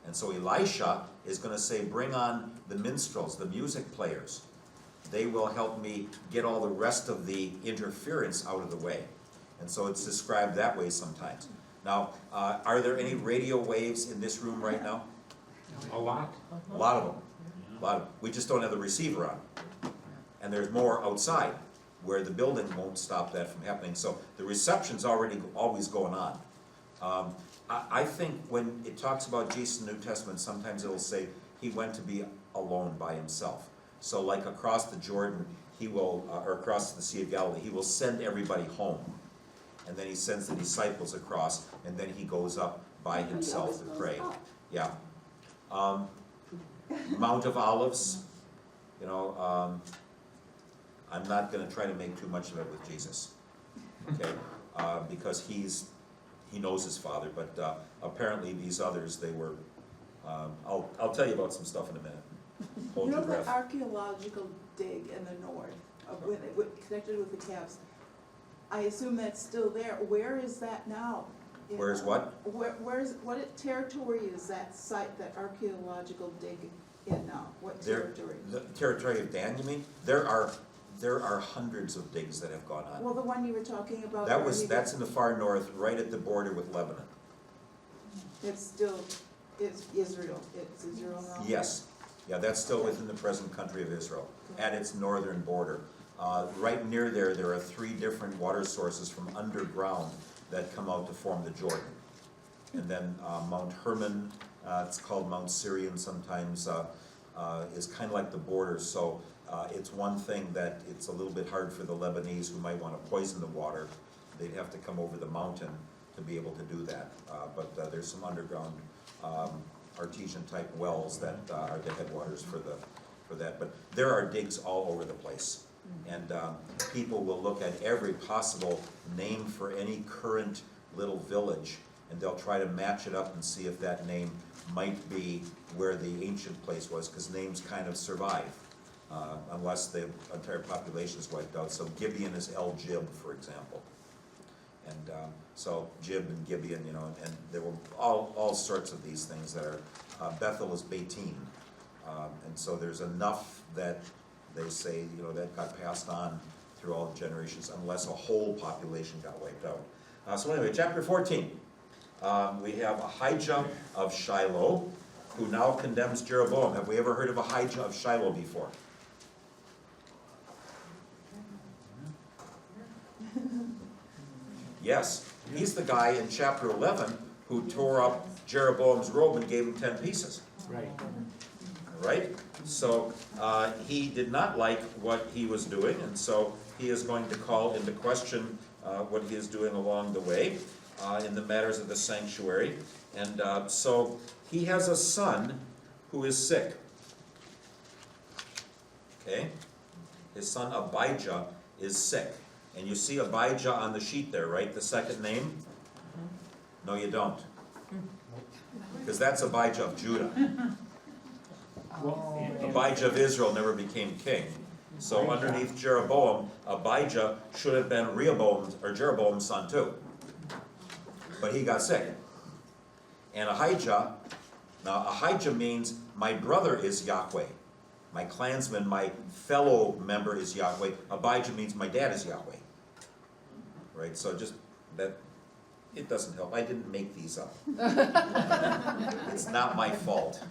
And so Elisha is going to say, bring on the minstrels, the music players. They will help me get all the rest of the interference out of the way. And so it's described that way sometimes. Now, are there any radio waves in this room right now? A lot. A lot of them. A lot of them. We just don't have the receiver on. And there's more outside where the building won't stop that from happening. So the reception's already always going on. I think when it talks about Jesus in the New Testament, sometimes it'll say he went to be alone by himself. So like across the Jordan, he will, or across the Sea of Galilee, he will send everybody home. And then he sends the disciples across, and then he goes up by himself to pray. Yeah. Mount of Olives, you know, I'm not going to try to make too much of it with Jesus, okay? Because he knows his Father, but apparently these others, they were, I'll tell you about some stuff in a minute. Hold You know your the breath. archaeological dig in the north, connected with the caves? I assume that's still there. Where is that now? Where's what? What territory is that site, that archaeological dig in now? What There, territory? the territory of Dan, you mean? There are hundreds of digs that have gone on. Well, the one you were talking about. That's in the far north, right at the border with Lebanon. It's still, it's Israel now? Yes, yeah, that's still within the present country of Israel, at its northern border. Right near there are 3 different water sources from underground that come out to form the Jordan. And then Mount Hermon, it's called Mount Sirion sometimes, is kind of like the border. So it's one thing that it's a little bit hard for the Lebanese who might want to poison the water. They'd have to come over the mountain to be able to do that. But there's some underground artesian type wells that are the headwaters for that. But there are digs all over the place. And people will look at every possible name for any current little village, and they'll try to match it up and see if that name might be where the ancient place was, because names kind of survive, unless the entire population is wiped out. So Gibeon is El Jib, for example. And so Jib and Gibeon, you know, and there were all sorts of these things that are, Bethel is Betin. And so there's enough that they say, you know, that got passed on through all the generations, unless a whole population got wiped out. So anyway, chapter 14. We have Ahijah of Shiloh, who now condemns Jeroboam. Have we ever heard of Ahijah of Shiloh before? Yes, he's the guy in chapter 11 who tore up Jeroboam's robe and gave him 10 pieces. Right. Right? So he did not like what he was doing, and so he is going to call into question what he is doing along the way in the matters of the sanctuary. And so he has a son who is sick. Okay? His son Abijah is sick. And you see Abijah on the sheet there, right? The second name? No, you don't. Because that's Abijah of Judah. Abijah of Israel never became king. So underneath Jeroboam, Abijah should have been Rehoboam's or Jeroboam's son too. But he got sick. And Ahijah, now Ahijah means my brother is Yahweh. My clansman, my fellow member is Yahweh. Abijah means my dad is Yahweh. Right? So just that, it doesn't help. I didn't make these up. It's not my fault.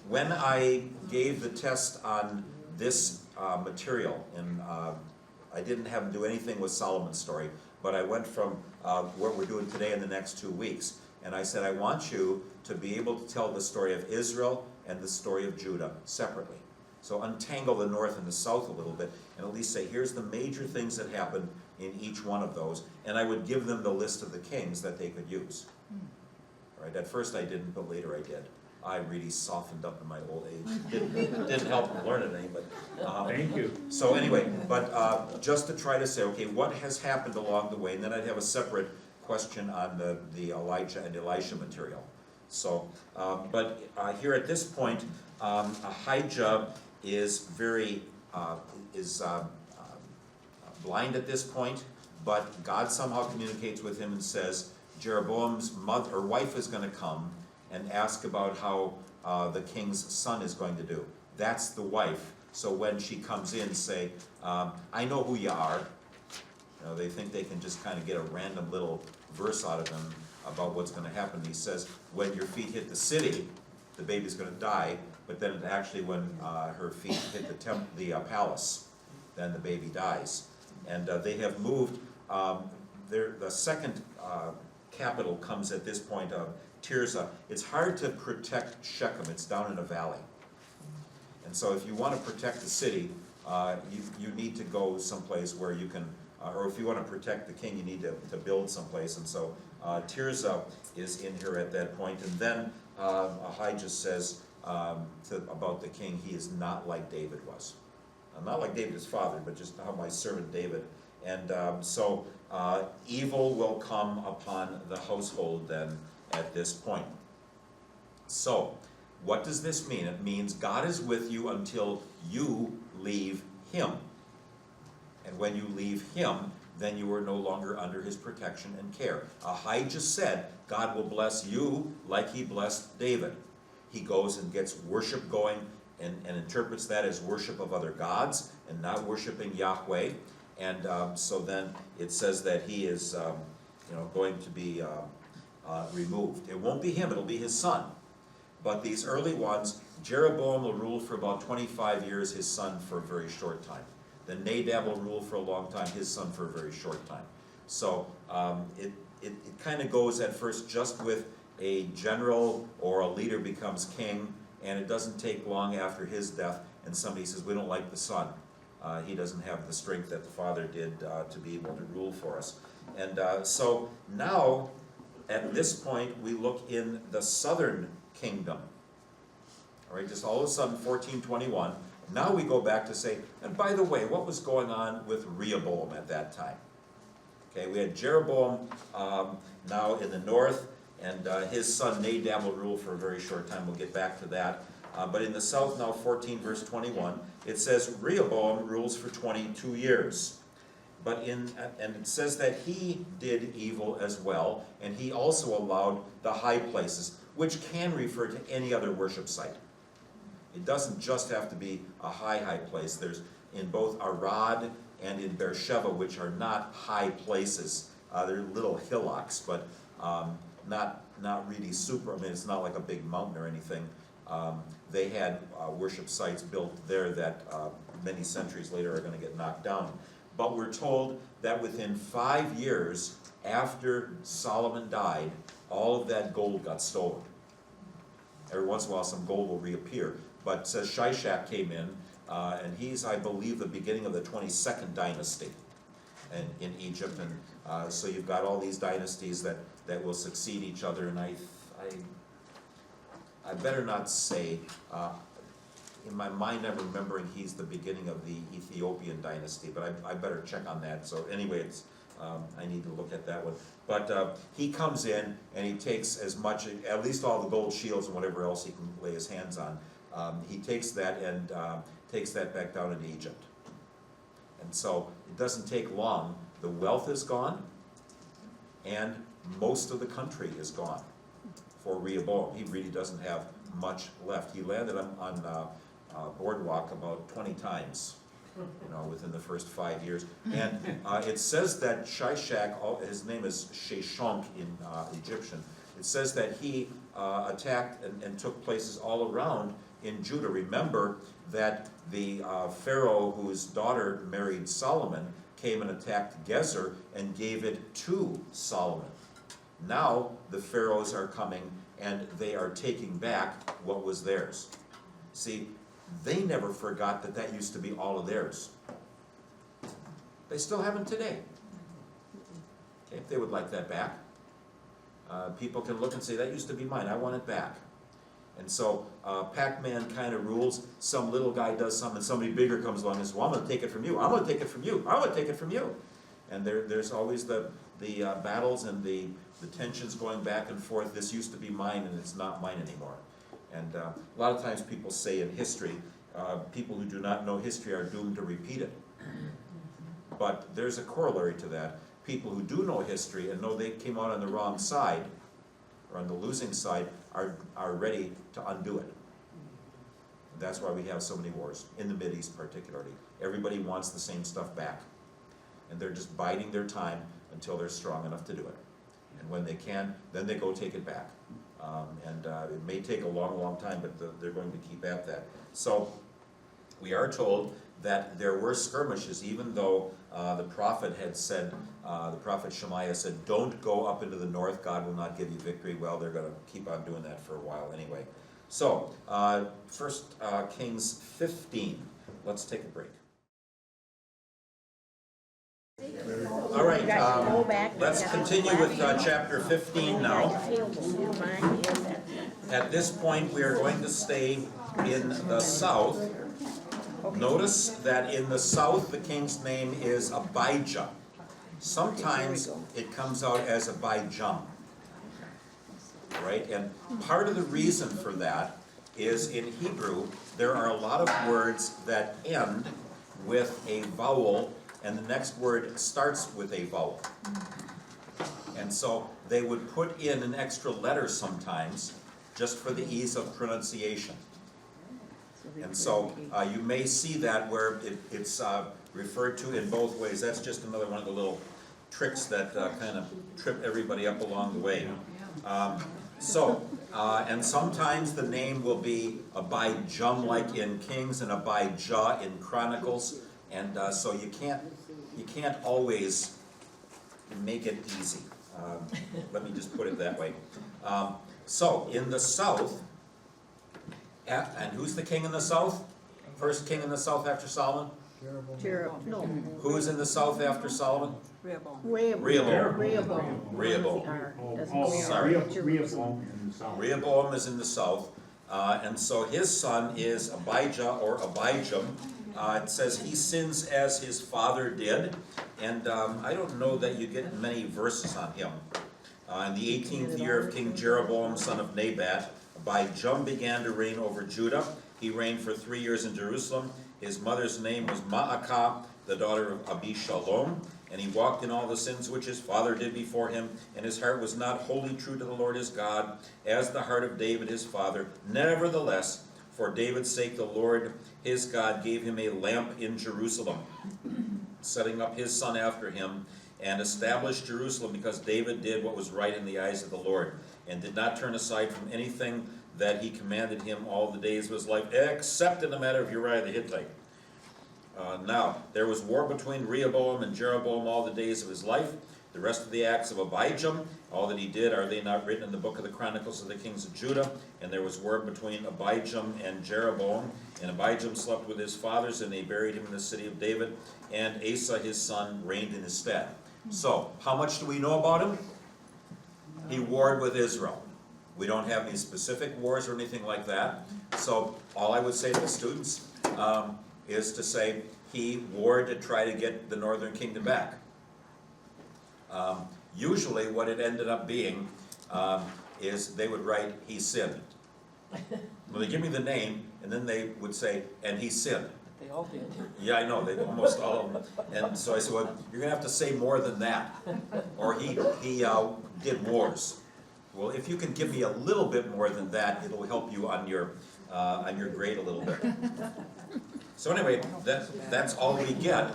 When I gave the test on this material, and I didn't have to do anything with Solomon's story, but I went from what we're doing today in the next 2 weeks, and I said, I want you to be able to tell the story of Israel and the story of Judah separately. So untangle the north and the south a little bit, and at least say, here's the major things that happened in each one of those, and I would give them the list of the kings that they could use. Right? At first I didn't, but later I did. I really softened up in my old age. Didn't help learn it any, but Thank you. so anyway, but just to try to say, okay, what has happened along the way, and then I'd have a separate question on the Elijah and Elisha material. So, but here at this point, Ahijah is very, blind at this point, but God somehow communicates with him and says, Jeroboam's mother or wife is going to come and ask about how the king's son is going to do. That's the wife. So when she comes in, say, I know who you are. You know, they think they can just kind of get a random little verse out of him about what's going to happen. He says, when your feet hit the city, the baby's going to die. But then actually when her feet hit the palace, then the baby dies. And they have moved, the second capital comes at this point of Tirzah. It's hard to protect Shechem, it's down in a valley. And so if you want to protect the city, you need to go someplace where you can, or if you want to protect the king, you need to build someplace. And so Tirzah is in here at that point. And then Ahijah says about the king, he is not like David was. Not like David his father, but just how my servant David. And so evil will come upon the household then at this point. So what does this mean? It means God is with you until you leave him. And when you leave him, then you are no longer under his protection and care. Ahijah said, God will bless you like he blessed David. He goes and gets worship going and interprets that as worship of other gods and not worshiping Yahweh. And so then it says that he is going to be removed. It won't be him, it'll be his son. But these early ones, Jeroboam will rule for about 25 years, his son for a very short time. Then Nadab will rule for a long time, his son for a very short time. So it kind of goes at first just with a general or a leader becomes king, and it doesn't take long after his death, and somebody says, we don't like the son. He doesn't have the strength that the father did to be able to rule for us. And so now, at this point, we look in the southern kingdom. All right, just all of a sudden, 1421. Now we go back to say, and by the way, what was going on with Rehoboam at that time? Okay, we had Jeroboam now in the north, and his son Nadab will rule for a very short time. We'll get back to that. But in the south now, 14 verse 21, it says Rehoboam rules for 22 years. And it says that he did evil as well, and he also allowed the high places, which can refer to any other worship site. It doesn't just have to be a high place. There's in both Arad and in Beersheba, which are not high places. They're little hillocks, but not really super. I mean, it's not like a big mountain or anything. They had worship sites built there that many centuries later are going to get knocked down. But we're told that within 5 years after Solomon died, all of that gold got stolen. Every once in a while some gold will reappear. But it says Shishak came in, and he's, I believe, the beginning of the 22nd dynasty in Egypt. And so you've got all these dynasties that will succeed each other. And I better not say, in my mind I'm remembering he's the beginning of the Ethiopian dynasty, but I better check on that. So anyway, I need to look at that one. But he comes in and he takes as much, at least all the gold shields and whatever else he can lay his hands on. He takes that and takes that back down into Egypt. And so it doesn't take long. The wealth is gone, and most of the country is gone for Rehoboam. He really doesn't have much left. He landed on Boardwalk about 20 times, within the first 5 years. And it says that Shishak, his name is Sheshonk in Egyptian, it says that he attacked and took places all around in Judah. Remember that the Pharaoh whose daughter married Solomon came and attacked Gezer and gave it to Solomon. Now the pharaohs are coming and they are taking back what was theirs. See, they never forgot that used to be all of theirs. They still haven't today. Okay, if they would like that back. People can look and say, that used to be mine, I want it back. And so Pac-Man kind of rules. Some little guy does something, and somebody bigger comes along and says, well, I'm going to take it from you, I'm going to take it from you, I'm going to take it from you. And there's always the battles and the tensions going back and forth. This used to be mine and it's not mine anymore. And a lot of times people say in history, people who do not know history are doomed to repeat it. But there's a corollary to that. People who do know history and know they came out on the wrong side, or on the losing side, are ready to undo it. That's why we have so many wars, in the Mideast particularly. Everybody wants the same stuff back. And they're just biding their time until they're strong enough to do it. And when they can, then they go take it back. It may take a long, long time, but they're going to keep at that. So we are told that there were skirmishes, even though the prophet had said, the prophet Shemaiah said, don't go up into the north, God will not give you victory. Well, they're going to keep on doing that for a while anyway. So, 1 Kings 15. Let's take a break. All right, let's continue with chapter 15 now. At this point, we are going to stay in the south. Notice that in the south, the king's name is Abijah. Sometimes it comes out as Abijam. Right? And part of the reason for that is in Hebrew, there are a lot of words that end with a vowel, and the next word starts with a vowel. And so they would put in an extra letter sometimes, just for the ease of pronunciation. And so you may see that where it's referred to in both ways. That's just another one of the little tricks that kind of trip everybody up along the way. And sometimes the name will be Abijam, like in Kings, and Abijah in Chronicles, and so you can't always make it easy. Let me just put it that way. So in the south, and who's the king in the south? First king in the south after Solomon? No. Who is in the south after Solomon? Rehoboam. Rehoboam. Sorry. Rehoboam in the south. Rehoboam is in the south, and so his son is Abijah or Abijam. It says he sins as his father did, and I don't know that you get many verses on him. In the 18th year of King Jeroboam, son of Nebat, Abijam began to reign over Judah. He reigned for 3 years in Jerusalem. His mother's name was Maacah, the daughter of Abishalom, and he walked in all the sins which his father did before him, and his heart was not wholly true to the Lord his God, as the heart of David his father. Nevertheless, for David's sake, the Lord his God gave him a lamp in Jerusalem, setting up his son after him, and established Jerusalem, because David did what was right in the eyes of the Lord, and did not turn aside from anything that he commanded him all the days of his life, except in the matter of Uriah the Hittite. Now, there was war between Rehoboam and Jeroboam all the days of his life. The rest of the acts of Abijam, all that he did, are they not written in the book of the Chronicles of the kings of Judah? And there was war between Abijam and Jeroboam. And Abijam slept with his fathers, and they buried him in the city of David. And Asa his son reigned in his stead. So, how much do we know about him? He warred with Israel. We don't have any specific wars or anything like that. So all I would say to the students is to say he warred to try to get the northern kingdom back. Usually what it ended up being is they would write, he sinned. Well, they give me the name, and then they would say, and he sinned. They all did. Yeah, I know, they almost all of them. And so I said, well, you're going to have to say more than that. Or he did wars. Well, if you can give me a little bit more than that, it'll help you on your grade a little bit. So anyway, that's all we get.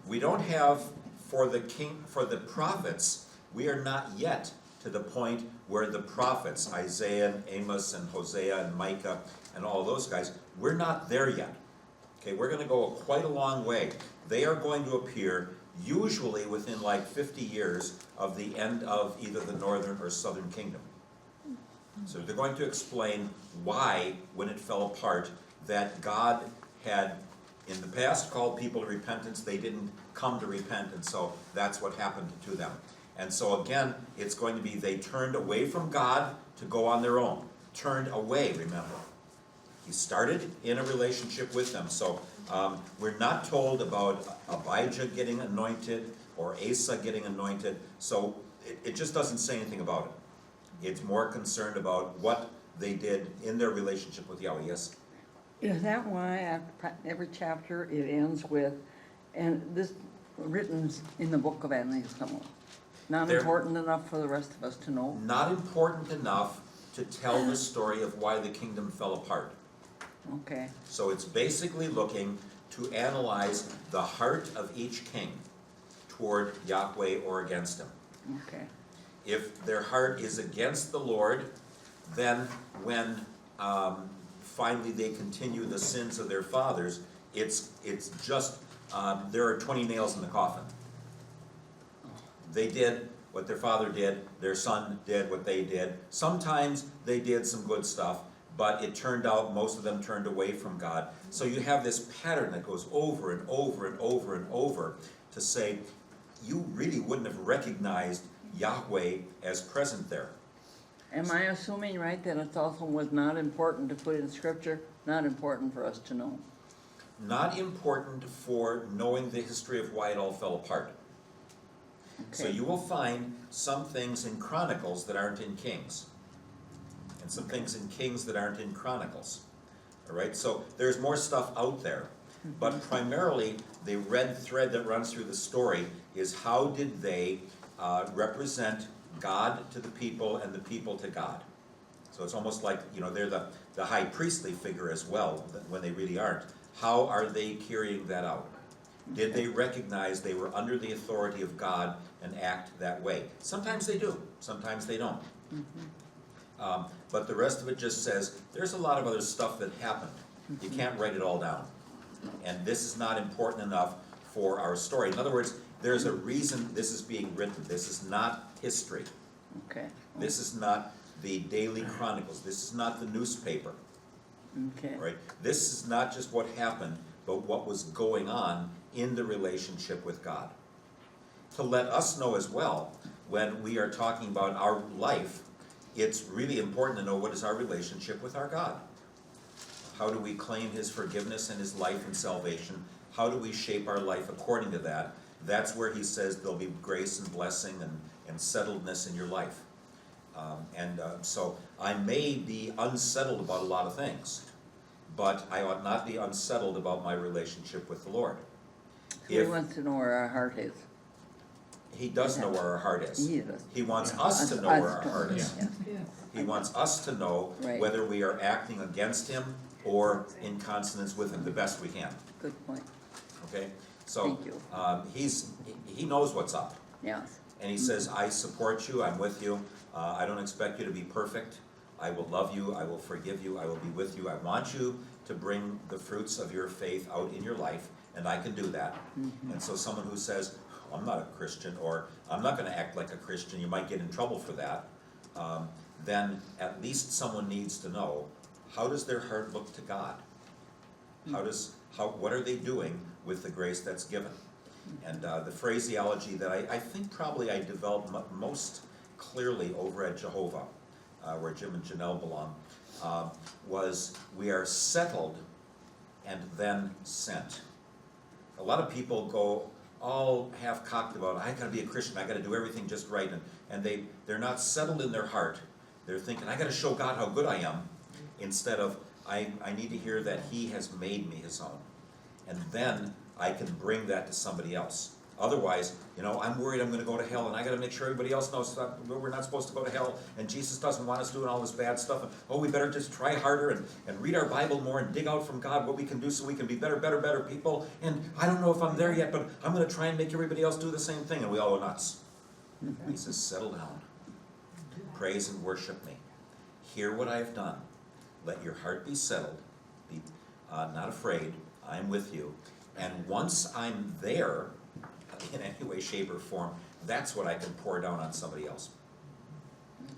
We don't have, for the prophets, we are not yet to the point where the prophets, Isaiah and Amos and Hosea and Micah and all those guys, we're not there yet. Okay, we're going to go quite a long way. They are going to appear usually within like 50 years of the end of either the northern or southern kingdom. So they're going to explain why, when it fell apart, that God had in the past called people to repentance. They didn't come to repent, and so that's what happened to them. And so again, it's going to be they turned away from God to go on their own. Turned away, remember. He started in a relationship with them. So we're not told about Abijah getting anointed or Asa getting anointed. So it just doesn't say anything about it. It's more concerned about what they did in their relationship with Yahweh. Yes? Is that why after every chapter it ends with, and this written in the book of Anastasia? Not There- important enough for the rest of us to know? Not important enough to tell the story of why the kingdom fell apart. Okay, So it's basically looking to analyze the heart of each king toward Yahweh or against him. okay. If their heart is against the Lord, then when finally they continue the sins of their fathers, it's just, there are 20 nails in the coffin. They did what their father did, their son did what they did. Sometimes they did some good stuff, but it turned out most of them turned away from God. So you have this pattern that goes over and over and over and over to say, you really wouldn't have recognized Yahweh as present there. Am I assuming right that it also was not important to put in scripture, not important for us to know? Not important for knowing the history of why it all fell apart. So Okay. you will find some things in Chronicles that aren't in Kings, and some things in Kings that aren't in Chronicles. All right, so there's more stuff out there, but primarily the red thread that runs through the story is how did they represent God to the people and the people to God. So it's almost like, you know, they're the high priestly figure as well, when they really aren't. How are they carrying that out? Did they recognize they were under the authority of God and act that way? Sometimes they do, sometimes they don't. But the rest of it just says, there's a lot of other stuff that happened. You can't write it all down. And this is not important enough for our story. In other words, there's a reason this is being written. This is not history. Okay, This is not the Daily Chronicles. This is not the newspaper, okay. right? This is not just what happened, but what was going on in the relationship with God. To let us know as well, when we are talking about our life, it's really important to know what is our relationship with our God. How do we claim His forgiveness and His life and salvation? How do we shape our life according to that? That's where He says there'll be grace and blessing and settledness in your life. So I may be unsettled about a lot of things, but I ought not be unsettled about my relationship with the Lord. So he If wants to know where our heart is. He does know where our heart is. He does. He wants us to know where our heart is. Yeah. He wants us to know Right. whether we are acting against Him or in consonance with Him the best we can, Good point, okay? So, Thank you. he knows what's up. yes. And He says, I support you, I'm with you, I don't expect you to be perfect. I will love you, I will forgive you, I will be with you. I want you to bring the fruits of your faith out in your life, and I can do that. And so someone who says, I'm not a Christian, or I'm not gonna act like a Christian, you might get in trouble for that, then at least someone needs to know, how does their heart look to God? What are they doing with the grace that's given? And the phraseology that I think probably I developed most clearly over at Jehovah, where Jim and Janelle belong, was we are settled and then sent. A lot of people go all half-cocked about, I gotta be a Christian, I gotta do everything just right, and they're not settled in their heart. They're thinking, I gotta show God how good I am, instead of, I need to hear that He has made me His own. And then I can bring that to somebody else. Otherwise, you know, I'm worried I'm gonna go to hell, and I gotta make sure everybody else knows that we're not supposed to go to hell, and Jesus doesn't want us doing all this bad stuff, and oh, we better just try harder and read our Bible more and dig out from God what we can do so we can be better people, and I don't know if I'm there yet, but I'm gonna try and make everybody else do the same thing, and we all go nuts. He says, settle down, praise and worship me, hear what I have done, let your heart be settled, be not afraid, I'm with you, and once I'm there, in any way, shape, or form, that's what I can pour down on somebody else.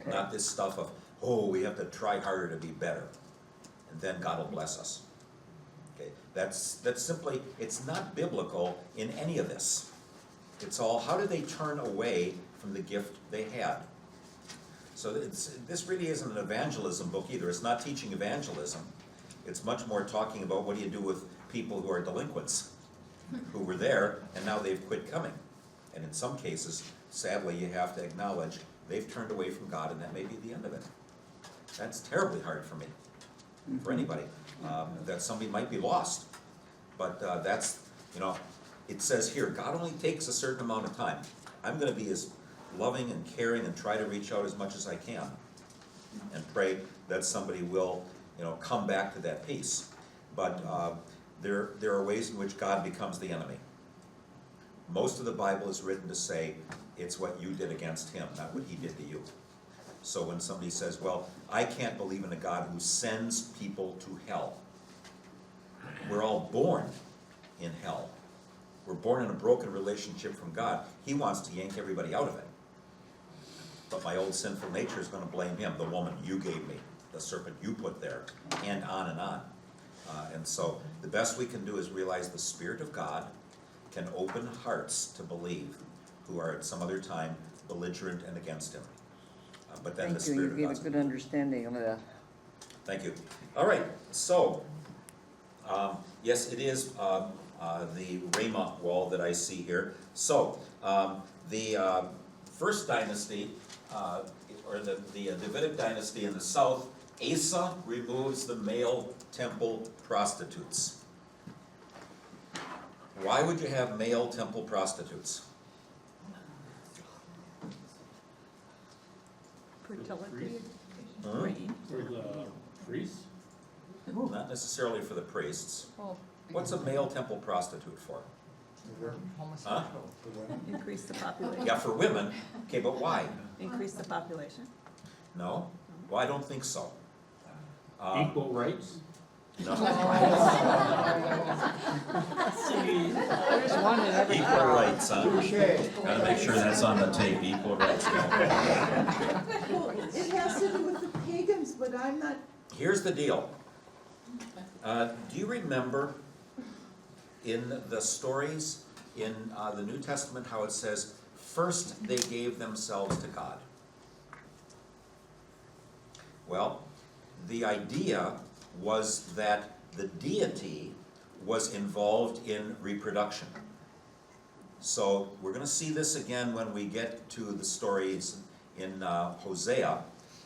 Okay. Not this stuff of, oh, we have to try harder to be better, and then God will bless us. Okay, that's simply, it's not biblical in any of this. It's all, how did they turn away from the gift they had? So this really isn't an evangelism book either. It's not teaching evangelism. It's much more talking about what do you do with people who are delinquents, who were there and now they've quit coming. And in some cases, sadly, you have to acknowledge they've turned away from God, and that may be the end of it. That's terribly hard for me, for anybody. that somebody might be lost. But that's, it says here, God only takes a certain amount of time. I'm gonna be as loving and caring and try to reach out as much as I can and pray that somebody will, come back to that peace. But there are ways in which God becomes the enemy. Most of the Bible is written to say it's what you did against him, not what he did to you. So when somebody says, well, I can't believe in a God who sends people to hell. We're all born in hell. We're born in a broken relationship from God. He wants to yank everybody out of it. But my old sinful nature is going to blame him, the woman you gave me, the serpent you put there, and on and on. And so the best we can do is realize the Spirit of God can open hearts to believe who are at some other time belligerent and against him. But then the Thank you, Spirit you of gave a God's. good understanding of that. Thank you. All right, so, yes, it is the Ramah wall that I see here. So, the first dynasty, or the Davidic dynasty in the south, Asa removes the male temple prostitutes. Why would you have male temple prostitutes? Fertility. Hmm? For the priests? Not necessarily for the priests. Well, What's a male temple prostitute for? Huh? Increase the population. Yeah, for women. Okay, but why? Increase the population. No? Well, I don't think so. Equal rights? No. there's one in every Equal crowd. rights, huh? Gotta make sure that's on the tape, equal rights. Well, it has to do with the pagans, but I'm not, Here's the deal. Do you remember in the stories in the New Testament how it says, first they gave themselves to God? Well, the idea was that the deity was involved in reproduction. So we're going to see this again when we get to the stories in Hosea,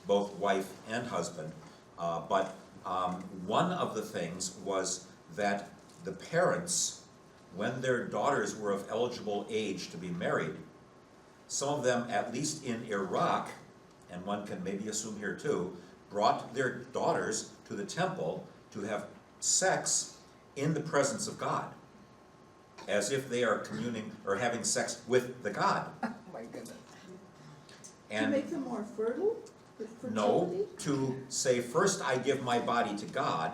both wife and husband. But one of the things was that the parents, when their daughters were of eligible age to be married, some of them, at least in Iraq, and one can maybe assume here too, brought their daughters to the temple to have sex in the presence of God, as if they are communing or having sex with the God. Oh my goodness. to And make them more fertile, with no, fertility? to say, first I give my body to God,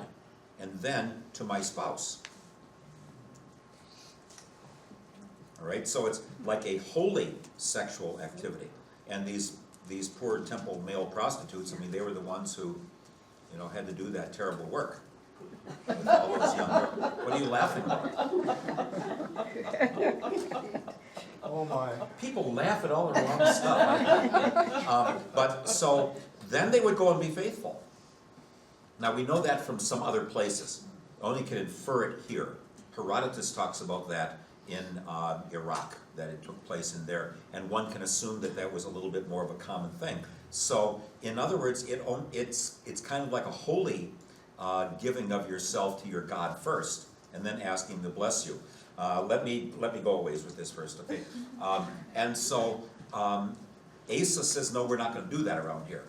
and then to my spouse. All right, so it's like a holy sexual activity. And these poor temple male prostitutes, I mean, they were the ones who, had to do that terrible work. With all those young girls. What are you laughing about? Oh my. People laugh at all the wrong stuff. But so then they would go and be faithful. Now we know that from some other places. Only can infer it here. Herodotus talks about that in Iraq, that it took place in there, and one can assume that that was a little bit more of a common thing. So in other words, it's kind of like a holy giving of yourself to your God first, and then asking to bless you. Let me go a ways with this first, okay? And so Asa says, no, we're not going to do that around here.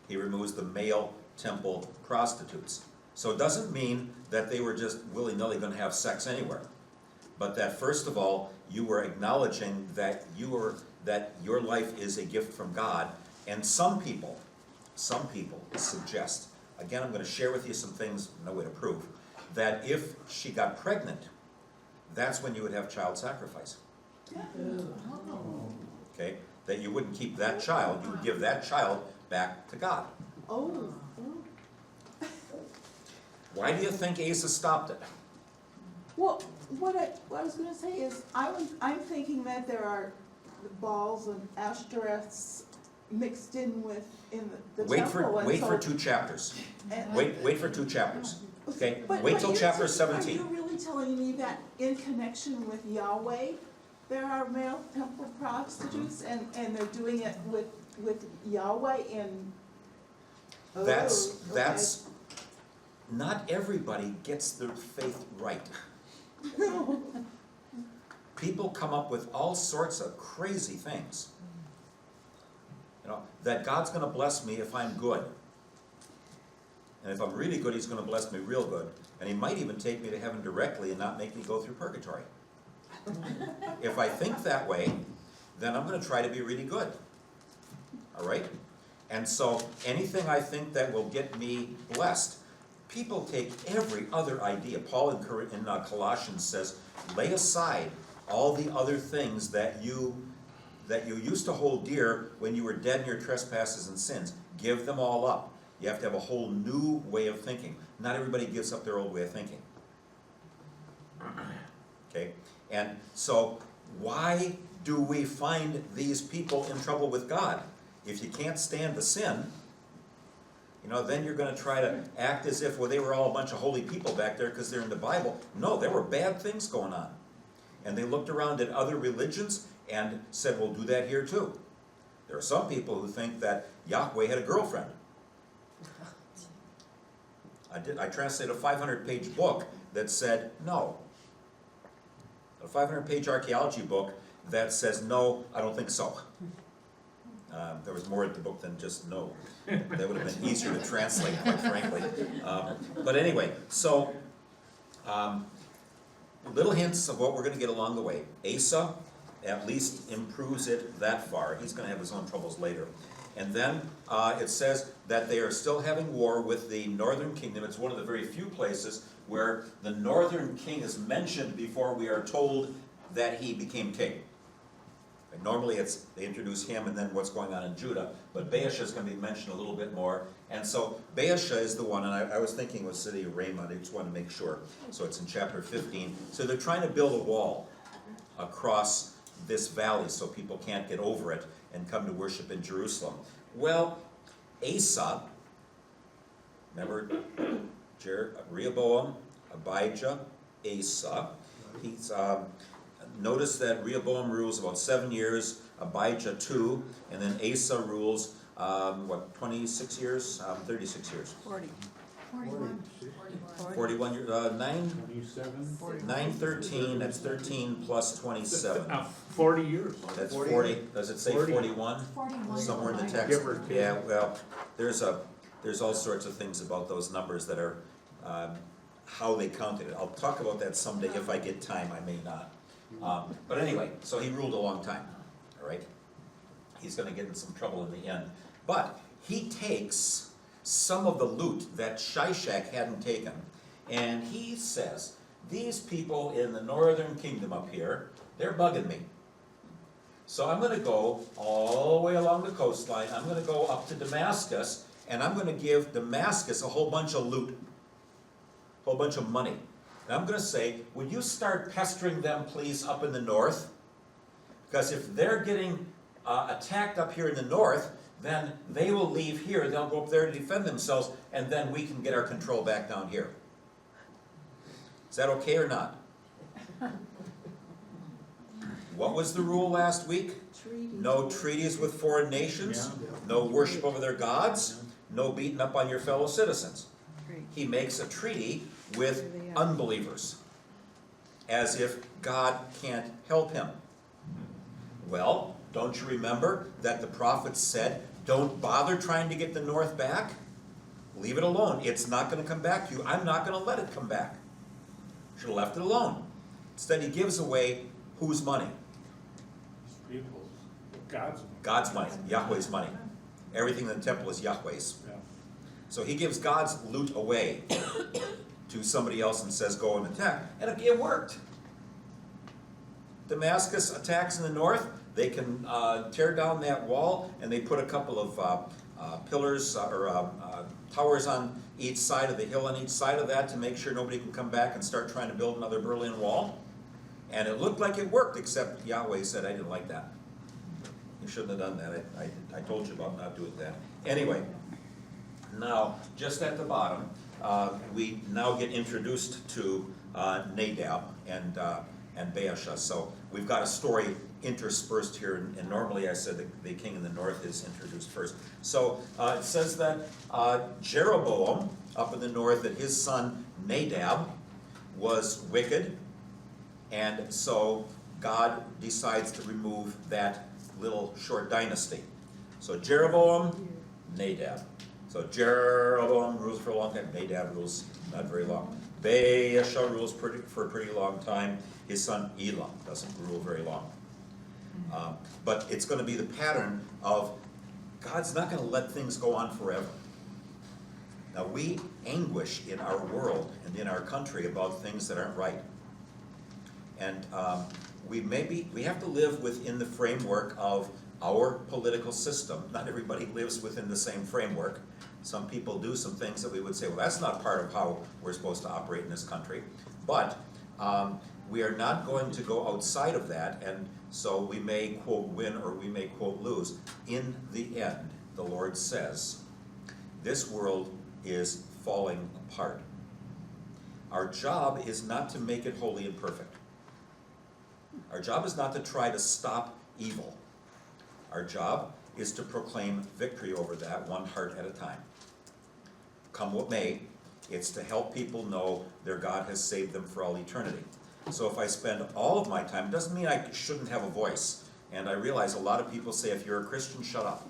He removes the male temple prostitutes. So it doesn't mean that they were just willy-nilly going to have sex anywhere, but that first of all, you were acknowledging that your life is a gift from God. And some people suggest, again, I'm going to share with you some things, no way to prove, that if she got pregnant, that's when you would have child sacrifice. Okay? That you wouldn't keep that child, you would give that child back to God. Oh, Why do you think Asa stopped it? well, what I was gonna say is, I'm thinking that there are the balls and ashtoreths mixed in with, in the Wait temple, and for so- 2 chapters. and- Wait for 2 chapters. Okay? But Wait till you're chapter t- 17. Are you really telling me that in connection with Yahweh, there are male temple prostitutes, and they're doing it with Yahweh in? That's Oh, okay. not everybody gets their faith right. People come up with all sorts of crazy things. You know, that God's gonna bless me if I'm good. And if I'm really good, he's gonna bless me real good. And he might even take me to heaven directly and not make me go through purgatory. If I think that way, then I'm gonna try to be really good. All right? And so anything I think that will get me blessed, people take every other idea. Paul in Colossians says, lay aside all the other things that you used to hold dear when you were dead in your trespasses and sins. Give them all up. You have to have a whole new way of thinking. Not everybody gives up their old way of thinking. Okay? And so why do we find these people in trouble with God? If you can't stand the sin, you know, then you're going to try to act as if, well, they were all a bunch of holy people back there because they're in the Bible. No, there were bad things going on. And they looked around at other religions and said, we'll do that here too. There are some people who think that Yahweh had a girlfriend. I translated a 500-page book that said no. A 500-page archaeology book that says no, I don't think so. There was more in the book than just no. That would have been easier to translate, quite frankly. But anyway, so little hints of what we're going to get along the way. Asa at least improves it that far. He's going to have his own troubles later. And then it says that they are still having war with the northern kingdom. It's one of the very few places where the northern king is mentioned before we are told that he became king. And normally they introduce him and then what's going on in Judah. But Baasha is going to be mentioned a little bit more. And so Baasha is the one, and I was thinking it was the city of Ramah. I just want to make sure. So it's in chapter 15. So they're trying to build a wall across this valley so people can't get over it and come to worship in Jerusalem. Well, Asa, remember Rehoboam, Abijah, Asa. He's notice that Rehoboam rules about 7 years, Abijah 2, and then Asa rules 26 years, 36 years. 40. 41. 41 years, 27? 913, that's 13 plus 27. 40 years. That's 40, does it say 41? 41. Somewhere in the text? Give or take. Yeah, well, there's all sorts of things about those numbers that are, how they counted it. I'll talk about that someday if I get time, I may not. But anyway, so he ruled a long time, all right? He's gonna get in some trouble in the end. But he takes some of the loot that Shishak hadn't taken, and he says, these people in the northern kingdom up here, they're bugging me. So I'm gonna go all the way along the coastline, I'm gonna go up to Damascus, and I'm gonna give Damascus a whole bunch of loot, a whole bunch of money. And I'm going to say, would you start pestering them, please, up in the north? Because if they're getting attacked up here in the north, then they will leave here, they'll go up there to defend themselves, and then we can get our control back down here. Is that okay or not? What was the rule last week? No treaties with foreign nations, no worship over their gods, no beating up on your fellow citizens. He makes a treaty with unbelievers, as if God can't help him. Well, don't you remember that the prophet said, don't bother trying to get the north back? Leave it alone. It's not going to come back to you. I'm not going to let it come back. Should have left it alone. Instead, he gives away whose money? People's, God's money. God's money, Yahweh's money. Everything in the temple is Yahweh's. Yeah. So he gives God's loot away to somebody else and says, go and attack. And it worked. Damascus attacks in the north. They can tear down that wall, and they put a couple of pillars or towers on each side of the hill on each side of that to make sure nobody can come back and start trying to build another Berlin Wall. And it looked like it worked, except Yahweh said, I didn't like that. You shouldn't have done that. I told you about not doing that. Anyway, now, just at the bottom, we now get introduced to Nadab and Baasha. So we've got a story interspersed here, and normally I said the king in the north is introduced first. So it says that Jeroboam up in the north that his son Nadab was wicked, and so God decides to remove that little short dynasty. So Jeroboam, Nadab. So Jeroboam rules for a long time, Nadab rules not very long. Baasha rules for a pretty long time. His son Elam doesn't rule very long. But it's going to be the pattern of God's not going to let things go on forever. Now we anguish in our world and in our country about things that aren't right. And we have to live within the framework of our political system. Not everybody lives within the same framework. Some people do some things that we would say, well, that's not part of how we're supposed to operate in this country. But we are not going to go outside of that, and so we may, quote, win or we may, quote, lose. In the end, the Lord says, this world is falling apart. Our job is not to make it holy and perfect. Our job is not to try to stop evil. Our job is to proclaim victory over that one heart at a time. Come what may, it's to help people know their God has saved them for all eternity. So if I spend all of my time, it doesn't mean I shouldn't have a voice. And I realize a lot of people say, if you're a Christian, shut up,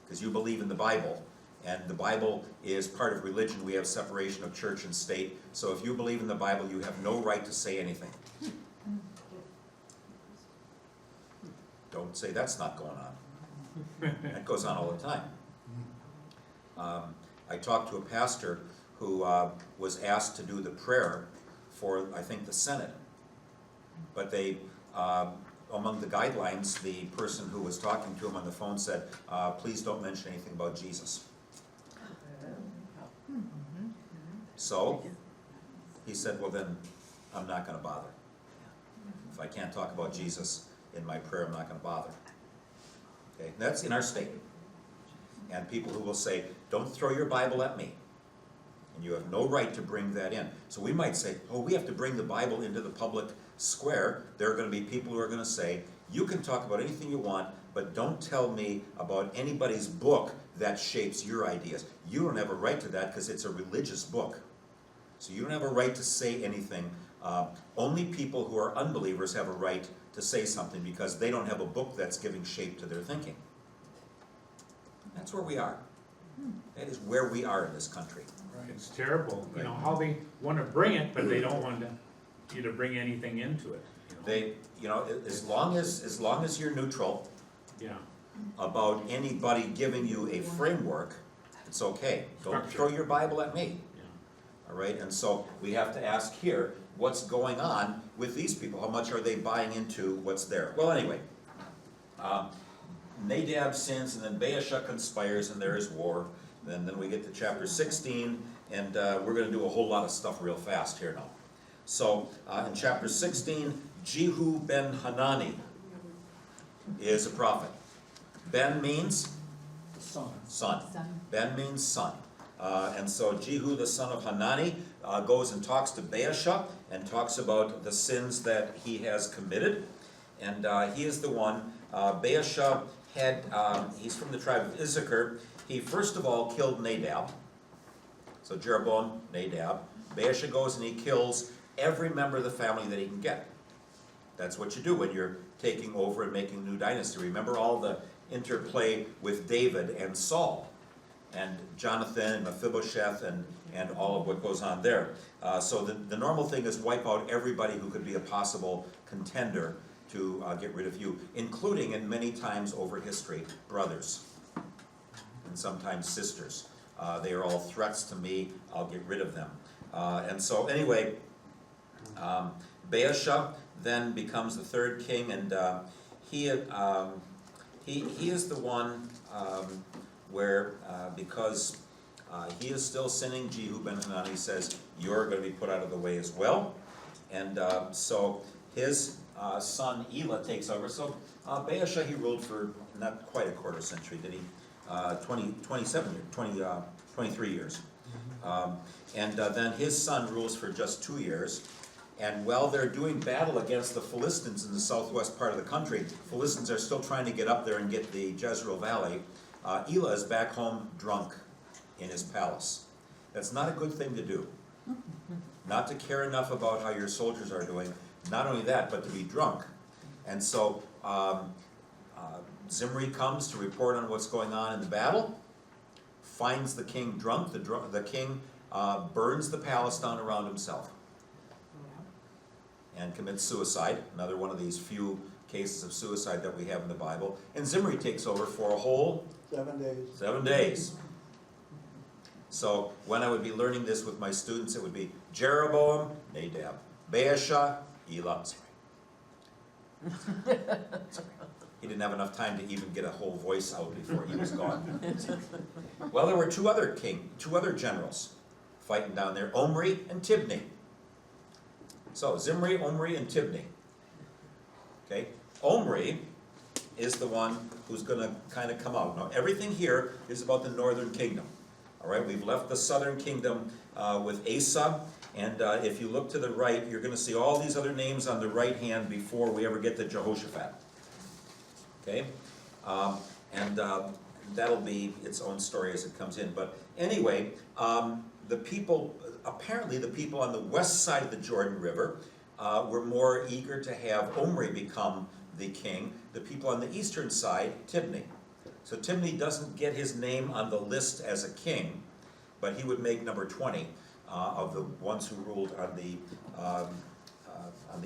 because you believe in the Bible. And the Bible is part of religion. We have separation of church and state. So if you believe in the Bible, you have no right to say anything. Don't say that's not going on. That goes on all the time. I talked to a pastor who was asked to do the prayer for, I think, the Senate. But they, among the guidelines, the person who was talking to him on the phone said, please don't mention anything about Jesus. So he said, well then, I'm not going to bother. If I can't talk about Jesus in my prayer, I'm not going to bother. Okay, that's in our state. And people who will say, don't throw your Bible at me. And you have no right to bring that in. So we might say, oh, we have to bring the Bible into the public square. There are going to be people who are going to say, you can talk about anything you want, but don't tell me about anybody's book that shapes your ideas. You don't have a right to that because it's a religious book. So you don't have a right to say anything. Only people who are unbelievers have a right to say something because they don't have a book that's giving shape to their thinking. That's where we are. That is where we are in this country. It's terrible, you know, how they want to bring it, but they don't want you to bring anything into it. They, you know, as long as you're neutral Yeah, about anybody giving you a framework, it's okay. Don't Structure. throw your Bible at me. yeah. All right, and so we have to ask here, what's going on with these people? How much are they buying into what's there? Well, anyway, Nadab sins, and then Baasha conspires, and there is war. Then we get to chapter 16, and we're going to do a whole lot of stuff real fast here now. So in chapter 16, Jehu ben Hanani is a prophet. Ben means son. Son. Ben means son. And so Jehu, the son of Hanani, goes and talks to Baasha and talks about the sins that he has committed. And he is the one, Baasha had, he's from the tribe of Issachar. He first of all killed Nadab. So Jeroboam, Nadab. Baasha goes and he kills every member of the family that he can get. That's what you do when you're taking over and making a new dynasty. Remember all the interplay with David and Saul, and Jonathan and Mephibosheth and all of what goes on there. So the normal thing is wipe out everybody who could be a possible contender to get rid of you, including, and many times over history, brothers and sometimes sisters. They are all threats to me. I'll get rid of them. And so anyway, Baasha then becomes the third king, and he is the one where because he is still sinning, Jehu ben Hanani says, you're going to be put out of the way as well. And so his son Elah takes over. So Baasha, he ruled for not quite a quarter century, did he? 23 years. And then his son rules for just 2 years. And while they're doing battle against the Philistines in the southwest part of the country, Philistines are still trying to get up there and get the Jezreel Valley. Elah is back home drunk in his palace. That's not a good thing to do. Not to care enough about how your soldiers are doing, not only that, but to be drunk. And so Zimri comes to report on what's going on in the battle, finds the king drunk, the king burns the palace down around himself and commits suicide, another one of these few cases of suicide that we have in the Bible. And Zimri takes over for a whole 7 days. 7 days. So when I would be learning this with my students, it would be Jeroboam, Nadab, Baasha, Elah, Zimri. He didn't have enough time to even get a whole voice out before he was gone. Well, there were two other generals fighting down there, Omri and Tibni. So Zimri, Omri, and Tibni. Okay, Omri is the one who's going to kind of come out. Now, everything here is about the northern kingdom. All right, we've left the southern kingdom with Asa, and if you look to the right, you're going to see all these other names on the right hand before we ever get to Jehoshaphat. Okay, and that'll be its own story as it comes in. But anyway, apparently the people on the west side of the Jordan River were more eager to have Omri become the king. The people on the eastern side, Tibni. So Tibni doesn't get his name on the list as a king, but he would make number 20 of the ones who ruled on the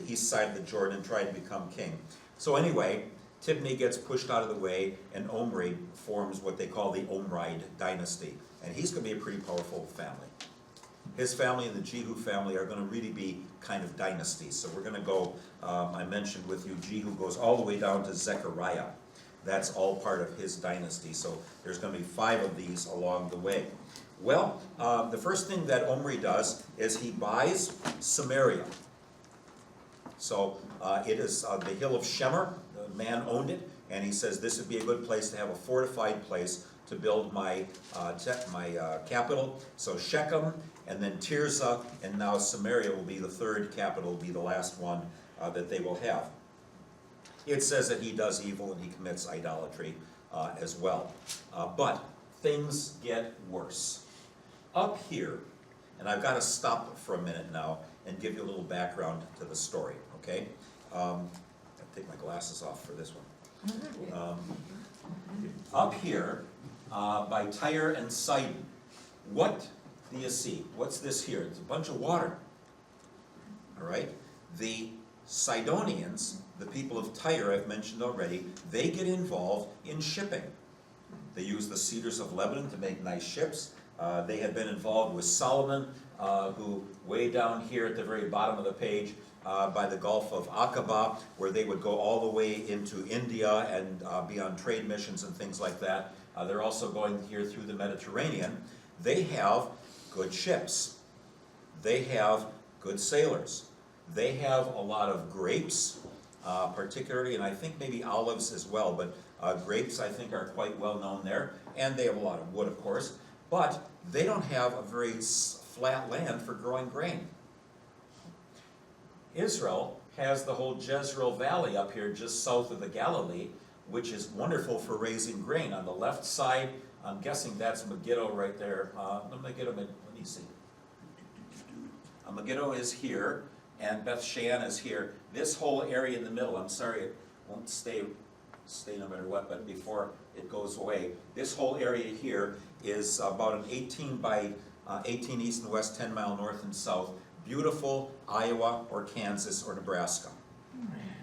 east side of the Jordan and tried to become king. So anyway, Tibni gets pushed out of the way, and Omri forms what they call the Omride dynasty. And he's going to be a pretty powerful family. His family and the Jehu family are going to really be kind of dynasties. So we're going to go, I mentioned with you, Jehu goes all the way down to Zechariah. That's all part of his dynasty. So there's going to be 5 of these along the way. Well, the first thing that Omri does is he buys Samaria. So it is the hill of Shemer. The man owned it, and he says this would be a good place to have a fortified place to build my capital. So Shechem, and then Tirzah, and now Samaria will be the third capital, will be the last one that they will have. It says that he does evil and he commits idolatry as well. But things get worse. Up here, and I've got to stop for a minute now and give you a little background to the story, okay? I'll take my glasses off for this one. Up here, by Tyre and Sidon, what do you see? What's this here? It's a bunch of water. All right? The Sidonians, the people of Tyre I've mentioned already, they get involved in shipping. They use the cedars of Lebanon to make nice ships. They had been involved with Solomon, who way down here at the very bottom of the page, by the Gulf of Aqaba, where they would go all the way into India and be on trade missions and things like that. They're also going here through the Mediterranean. They have good ships. They have good sailors. They have a lot of grapes, particularly, and I think maybe olives as well, but grapes I think are quite well known there. And they have a lot of wood, of course. But they don't have a very flat land for growing grain. Israel has the whole Jezreel Valley up here just south of the Galilee, which is wonderful for raising grain. On the left side, I'm guessing that's Megiddo right there. Megiddo, let me see. Megiddo is here, and Beth Shean is here. This whole area in the middle, I'm sorry, it won't stay no matter what, but before it goes away, this whole area here is about an 18 by 18 east and west, 10 mile north and south. Beautiful Iowa or Kansas or Nebraska.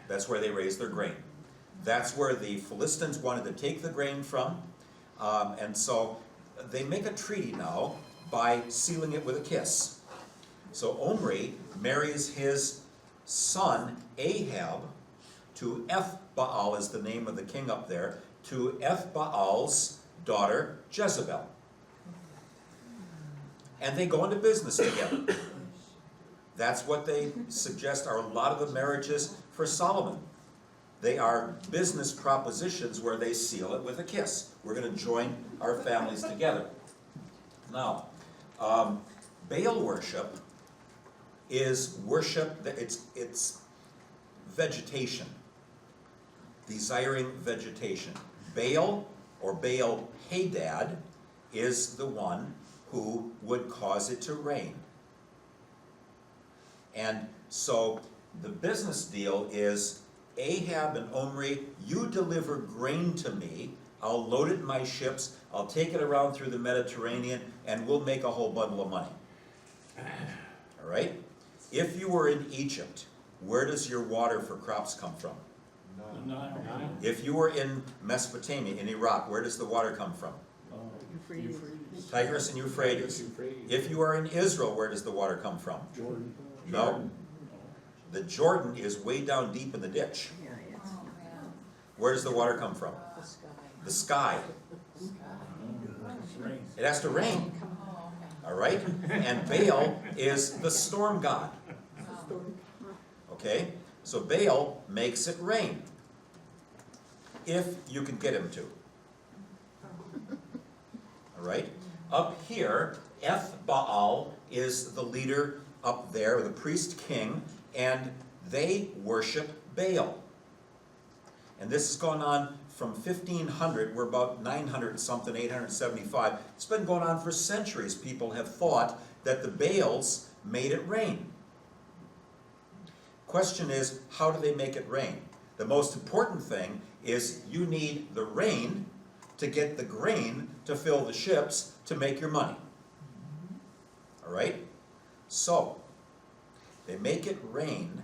That's where they raise their grain. That's where the Philistines wanted to take the grain from. And so they make a treaty now by sealing it with a kiss. So Omri marries his son Ahab to Ethbaal, is the name of the king up there, to Ethbaal's daughter Jezebel. And they go into business together. That's what they suggest are a lot of the marriages for Solomon. They are business propositions where they seal it with a kiss. We're going to join our families together. Now, Baal worship is worship, it's vegetation, desiring vegetation. Baal, or Baal Hadad, is the one who would cause it to rain. And so the business deal is Ahab and Omri, you deliver grain to me, I'll load it in my ships, I'll take it around through the Mediterranean, and we'll make a whole bundle of money. All right? If you were in Egypt, where does your water for crops come from? If you were in Mesopotamia, in Iraq, where does the water come from? Tigris and Euphrates. If you are in Israel, where does the water come from? Jordan. No. The Jordan is way down deep in the ditch. Where does the water come from? The sky. It has to rain. All right? And Baal is the storm god. Okay? So Baal makes it rain. If you can get him to. All right? Up here, Eth-Baal is the leader up there, the priest king, and they worship Baal. And this has gone on from 1500, we're about 900 something, 875. It's been going on for centuries. People have thought that the Baals made it rain. Question is, how do they make it rain? The most important thing is you need the rain to get the grain to fill the ships to make your money. All right? So, they make it rain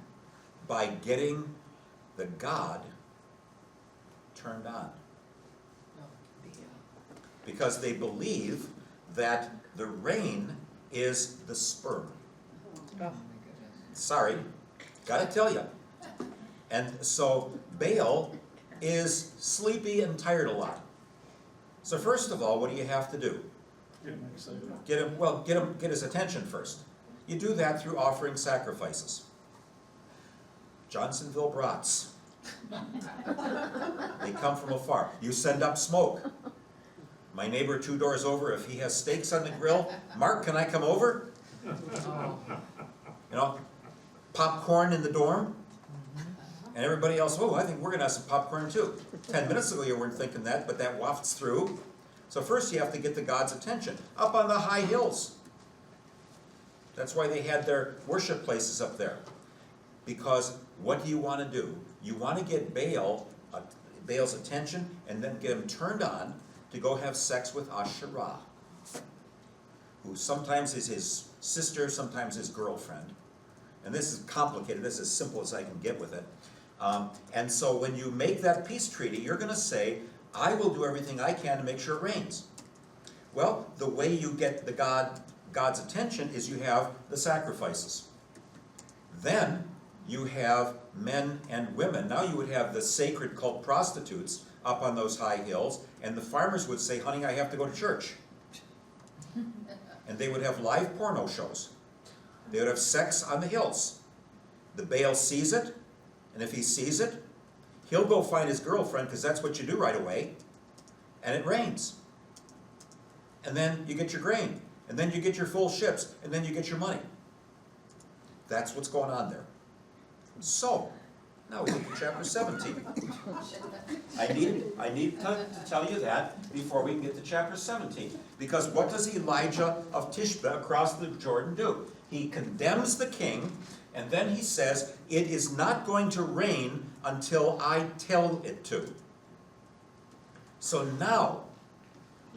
by getting the god turned on. Because they believe that the rain is the sperm. Sorry, gotta tell you. And so Baal is sleepy and tired a lot. So first of all, what do you have to do? Get his attention first. You do that through offering sacrifices. Johnsonville brats. They come from afar. You send up smoke. My neighbor 2 doors over, if he has steaks on the grill, Mark, can I come over? You know, popcorn in the dorm. And everybody else, oh, I think we're going to have some popcorn too. 10 minutes ago you weren't thinking that, but that wafts through. So first you have to get the God's attention. Up on the high hills. That's why they had their worship places up there. Because what do you want to do? You want to get Baal's attention and then get him turned on to go have sex with Asherah, who sometimes is his sister, sometimes his girlfriend. And this is complicated. This is as simple as I can get with it. And so when you make that peace treaty, you're going to say, I will do everything I can to make sure it rains. Well, the way you get the God's attention is you have the sacrifices. Then you have men and women. Now you would have the sacred cult prostitutes up on those high hills, and the farmers would say, honey, I have to go to church. And they would have live porno shows. They would have sex on the hills. The Baal sees it, and if he sees it, he'll go find his girlfriend, because that's what you do right away, and it rains. And then you get your grain, and then you get your full ships, and then you get your money. That's what's going on there. So, now we get to chapter 17. I need to tell you that before we can get to chapter 17. Because what does Elijah of Tishbe across the Jordan do? He condemns the king, and then he says, it is not going to rain until I tell it to. So now,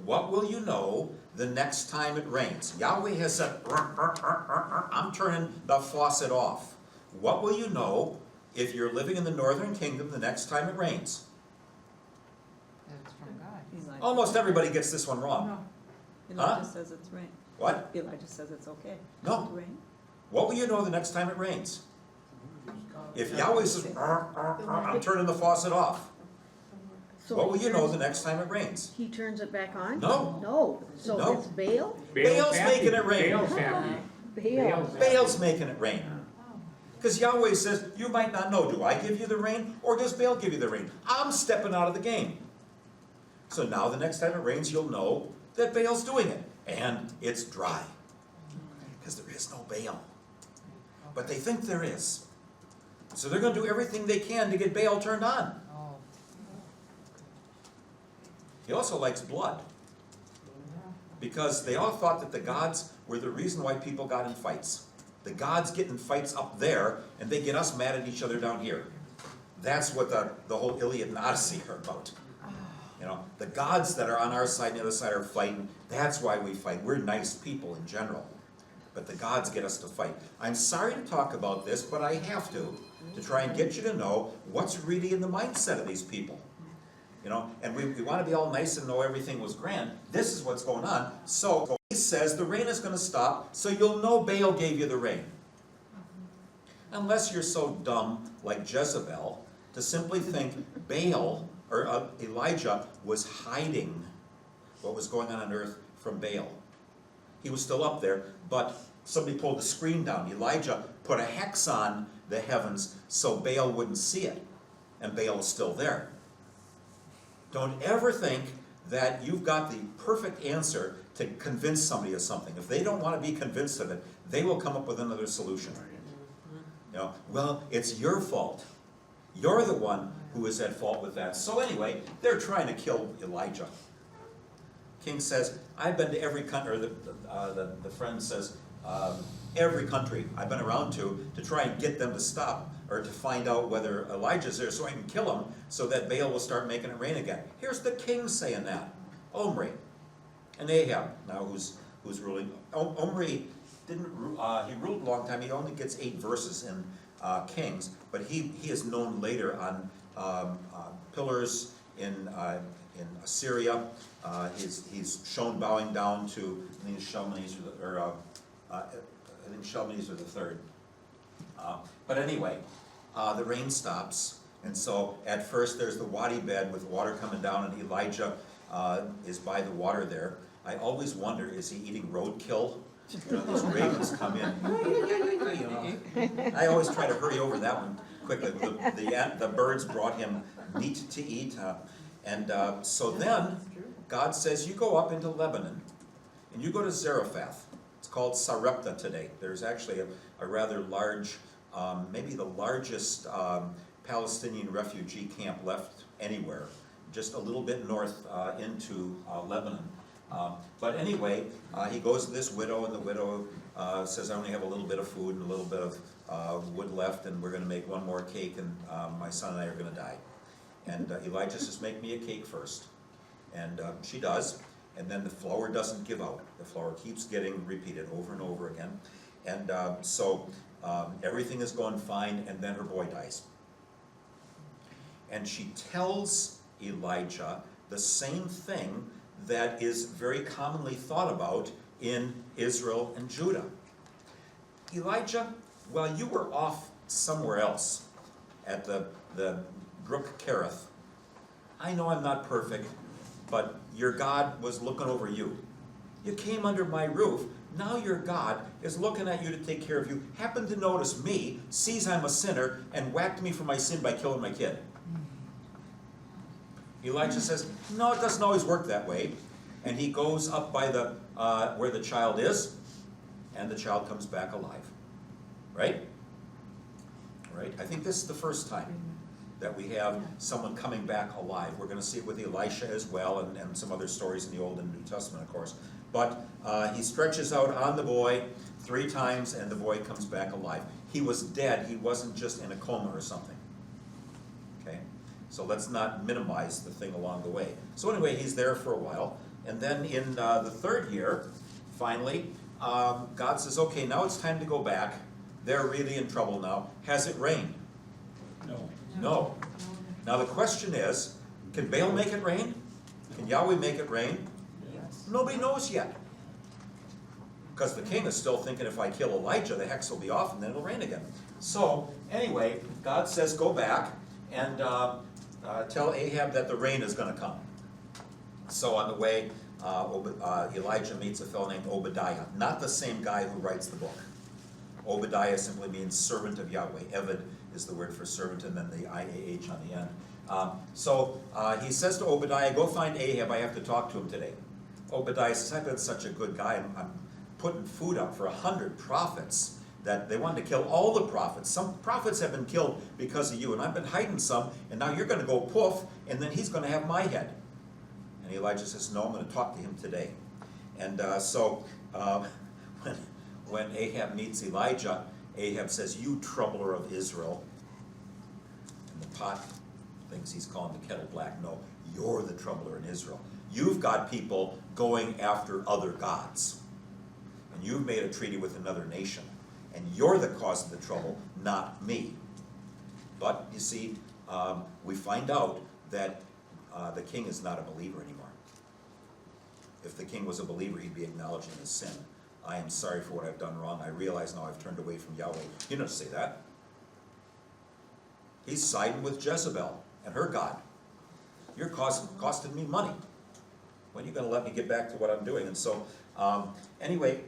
what will you know the next time it rains? Yahweh has said, I'm turning the faucet off. What will you know if you're living in the northern kingdom the next time it rains? It's from God. Almost everybody gets this one wrong. Elijah says it's rain. What? Elijah says it's okay. No. To rain. What will you know the next time it rains? If Yahweh says, I'm turning the faucet off. So What will he you know turns- the next time it rains? He turns it back on? No. No, so No. it's Baal? Baal's making it rain. Baal's happy. Baal. Baal's making it rain. Because Yahweh says, you might not know, do I give you the rain or does Baal give you the rain? I'm stepping out of the game. So now the next time it rains, you'll know that Baal's doing it. And it's dry. Because there is no Baal. But they think there is. So they're going to do everything they can to get Baal turned on. He also likes blood. because they all thought that the gods were the reason why people got in fights. The gods get in fights up there, and they get us mad at each other down here. That's what the whole Iliad and Odyssey are about. You know, the gods that are on our side and the other side are fighting. That's why we fight. We're nice people in general. But the gods get us to fight. I'm sorry to talk about this, but I have to try and get you to know what's really in the mindset of these people. You know, and we want to be all nice and know everything was grand. This is what's going on. So he says the rain is going to stop, so you'll know Baal gave you the rain. Unless you're so dumb like Jezebel to simply think Baal or Elijah was hiding what was going on earth from Baal. He was still up there, but somebody pulled the screen down. Elijah put a hex on the heavens so Baal wouldn't see it, and Baal is still there. Don't ever think that you've got the perfect answer to convince somebody of something. If they don't want to be convinced of it, they will come up with another solution. You know, well, it's your fault. You're the one who is at fault with that. So anyway, they're trying to kill Elijah. King says, I've been to every country, or the friend says, every country I've been around to try and get them to stop, or to find out whether Elijah's there so I can kill him, so that Baal will start making it rain again. Here's the king saying that. Omri. And Ahab, now who's ruling. Omri didn't, he ruled a long time. He only gets 8 verses in Kings, but he is known later on pillars in Assyria. He's shown bowing down to, I think Shalmaneser, I think Shalmaneser the third. But anyway, the rain stops, and so at first there's the wadi bed with water coming down, and Elijah is by the water there. I always wonder, is he eating roadkill? You know, those ravens come in. I always try to hurry over that one quickly. The birds brought him meat to eat, so then God says, you go up into Lebanon, and you go to Zarephath. It's called Sarepta today. There's actually a rather large, maybe the largest Palestinian refugee camp left anywhere, just a little bit north into Lebanon. But anyway, he goes to this widow, and the widow says, I only have a little bit of food and a little bit of wood left, and we're going to make one more cake, and my son and I are going to die. And Elijah says, make me a cake first. And she does, and then the flour doesn't give out. The flour keeps getting repeated over and over again. And so everything is going fine, and then her boy dies. And she tells Elijah the same thing that is very commonly thought about in Israel and Judah. Elijah, while you were off somewhere else at the brook Kerith, I know I'm not perfect, but your God was looking over you. You came under my roof. Now your God is looking at you to take care of you, happened to notice me, sees I'm a sinner, and whacked me for my sin by killing my kid. Elijah says, no, it doesn't always work that way. And he goes up by the where the child is, and the child comes back alive. Right? Right? I think this is the first time that we have someone coming back alive. We're going to see it with Elisha as well, and some other stories in the Old and New Testament, of course. But he stretches out on the boy 3 times, and the boy comes back alive. He was dead. He wasn't just in a coma or something. Okay? So let's not minimize the thing along the way. So anyway, he's there for a while. And then in the 3rd year, finally, God says, okay, now it's time to go back. They're really in trouble now. Has it rained? No. Now the question is, can Baal make it rain? Can Yahweh make it rain? Yes. Nobody knows yet. Because the king is still thinking, if I kill Elijah, the hex will be off and then it'll rain again. So anyway, God says, go back and tell Ahab that the rain is going to come. So on the way, Elijah meets a fellow named Obadiah, not the same guy who writes the book. Obadiah simply means servant of Yahweh. Eved is the word for servant, and then the IAH on the end. So he says to Obadiah, go find Ahab, I have to talk to him today. Obadiah says, I've been such a good guy, I'm putting food up for 100 prophets, that they wanted to kill all the prophets. Some prophets have been killed because of you, and I've been hiding some, and now you're going to go poof, and then he's going to have my head. And Elijah says, no, I'm going to talk to him today. And so when Ahab meets Elijah, Ahab says, "You troubler of Israel." And the pot thinks he's calling the kettle black. No, you're the troubler in Israel. You've got people going after other gods. And you've made a treaty with another nation. And you're the cause of the trouble, not me. But, you see, we find out that the king is not a believer anymore. If the king was a believer, he'd be acknowledging his sin. I am sorry for what I've done wrong. I realize now I've turned away from Yahweh. He didn't say that. He's siding with Jezebel and her God. You're costing me money. When are you going to let me get back to what I'm doing? And so, anyway,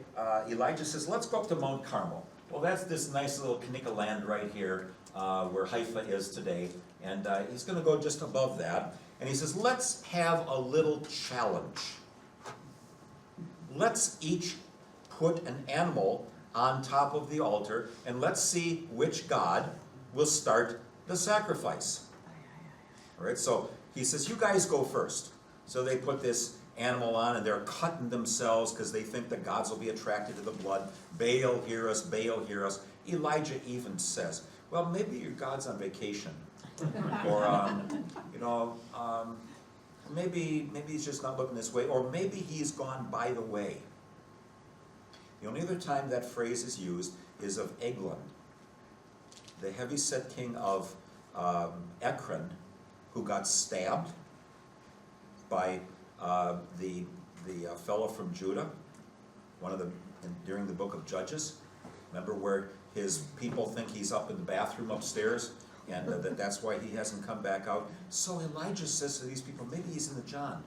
Elijah says, let's go up to Mount Carmel. Well, that's this nice little Kanika land right here where Haifa is today. And he's going to go just above that. And he says, let's have a little challenge. Let's each put an animal on top of the altar, and let's see which God will start the sacrifice. All right, so he says, you guys go first. So they put this animal on, and they're cutting themselves because they think the gods will be attracted to the blood. Baal, hear us, Baal, hear us. Elijah even says, well, maybe your God's on vacation. Or, maybe he's just not looking this way. Or maybe he's gone by the way. The only other time that phrase is used is of Eglon, the heavyset king of Ekron, who got stabbed by the fellow from Judah, during the book of Judges. Remember where his people think he's up in the bathroom upstairs, and that's why he hasn't come back out. So Elijah says to these people, maybe he's in the John.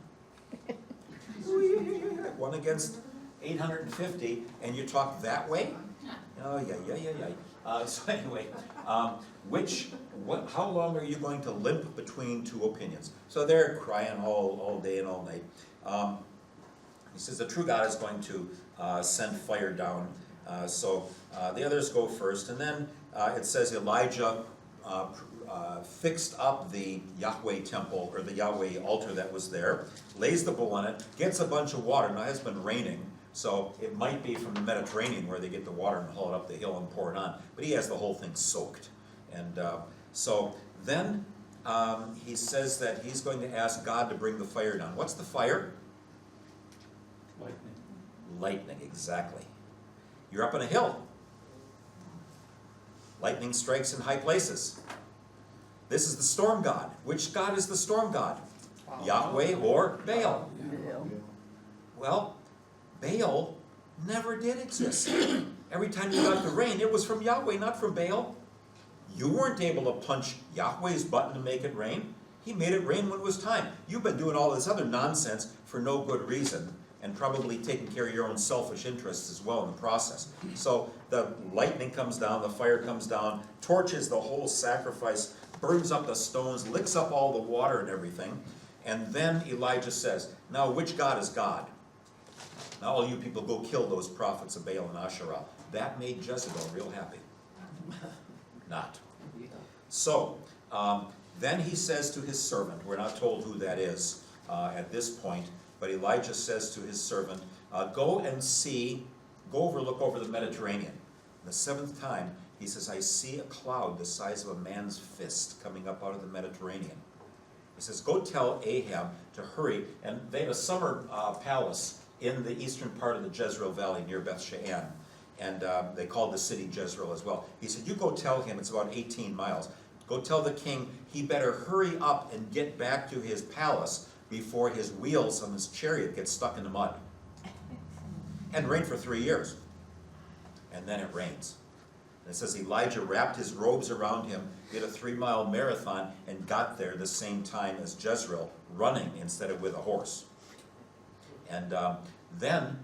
One against 850, and you talk that way? Oh, yeah. So anyway, how long are you going to limp between two opinions? So they're crying all day and all night. He says the true God is going to send fire down. So the others go first, and then it says Elijah fixed up the Yahweh temple, or the Yahweh altar that was there, lays the bull on it, gets a bunch of water. Now it's been raining, so it might be from the Mediterranean where they get the water and haul it up the hill and pour it on. But he has the whole thing soaked. And so then he says that he's going to ask God to bring the fire down. What's the fire? Lightning, exactly. You're up on a hill. Lightning strikes in high places. This is the storm god. Which god is the storm god? Yahweh or Baal? Baal. Well, Baal never did exist. Every time you got the rain, it was from Yahweh, not from Baal. You weren't able to punch Yahweh's button to make it rain. He made it rain when it was time. You've been doing all this other nonsense for no good reason, and probably taking care of your own selfish interests as well in the process. So the lightning comes down, the fire comes down, torches the whole sacrifice, burns up the stones, licks up all the water and everything. And then Elijah says, now which God is God? Now all you people go kill those prophets of Baal and Asherah. That made Jezebel real happy. Not. So, then he says to his servant, we're not told who that is at this point, but Elijah says to his servant, go look over the Mediterranean. The seventh time, he says, I see a cloud the size of a man's fist coming up out of the Mediterranean. He says, go tell Ahab to hurry. And they had a summer palace in the eastern part of the Jezreel Valley near Beth Shean. And they called the city Jezreel as well. He said, you go tell him, it's about 18 miles. Go tell the king he better hurry up and get back to his palace before his wheels on his chariot get stuck in the mud. And rained for 3 years. And then it rains. And it says Elijah wrapped his robes around him, did a 3-mile marathon, and got there the same time as Jezreel, running instead of with a horse. And then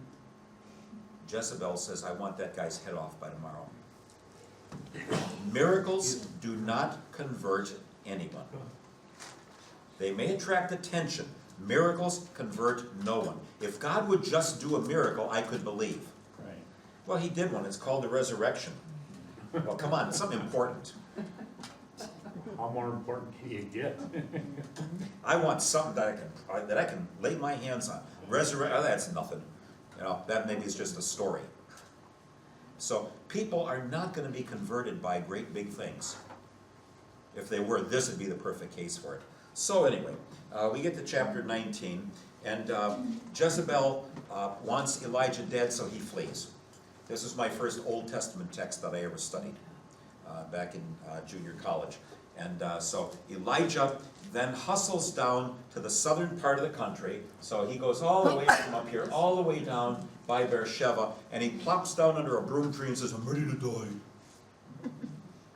Jezebel says, I want that guy's head off by tomorrow. Miracles do not convert anyone. They may attract attention. Miracles convert no one. If God would just do a miracle, I could believe. Right. Well, he did one. It's called the resurrection. Well, come on, it's something important. How more important can you get? I want something that I can lay my hands on. That's nothing. You know, that maybe is just a story. So people are not going to be converted by great big things. If they were, this would be the perfect case for it. So anyway, we get to chapter 19, and Jezebel wants Elijah dead, so he flees. This is my first Old Testament text that I ever studied back in junior college. And so Elijah then hustles down to the southern part of the country. So he goes all the way from up here, all the way down by Beersheba, and he plops down under a broom tree and says, I'm ready to die.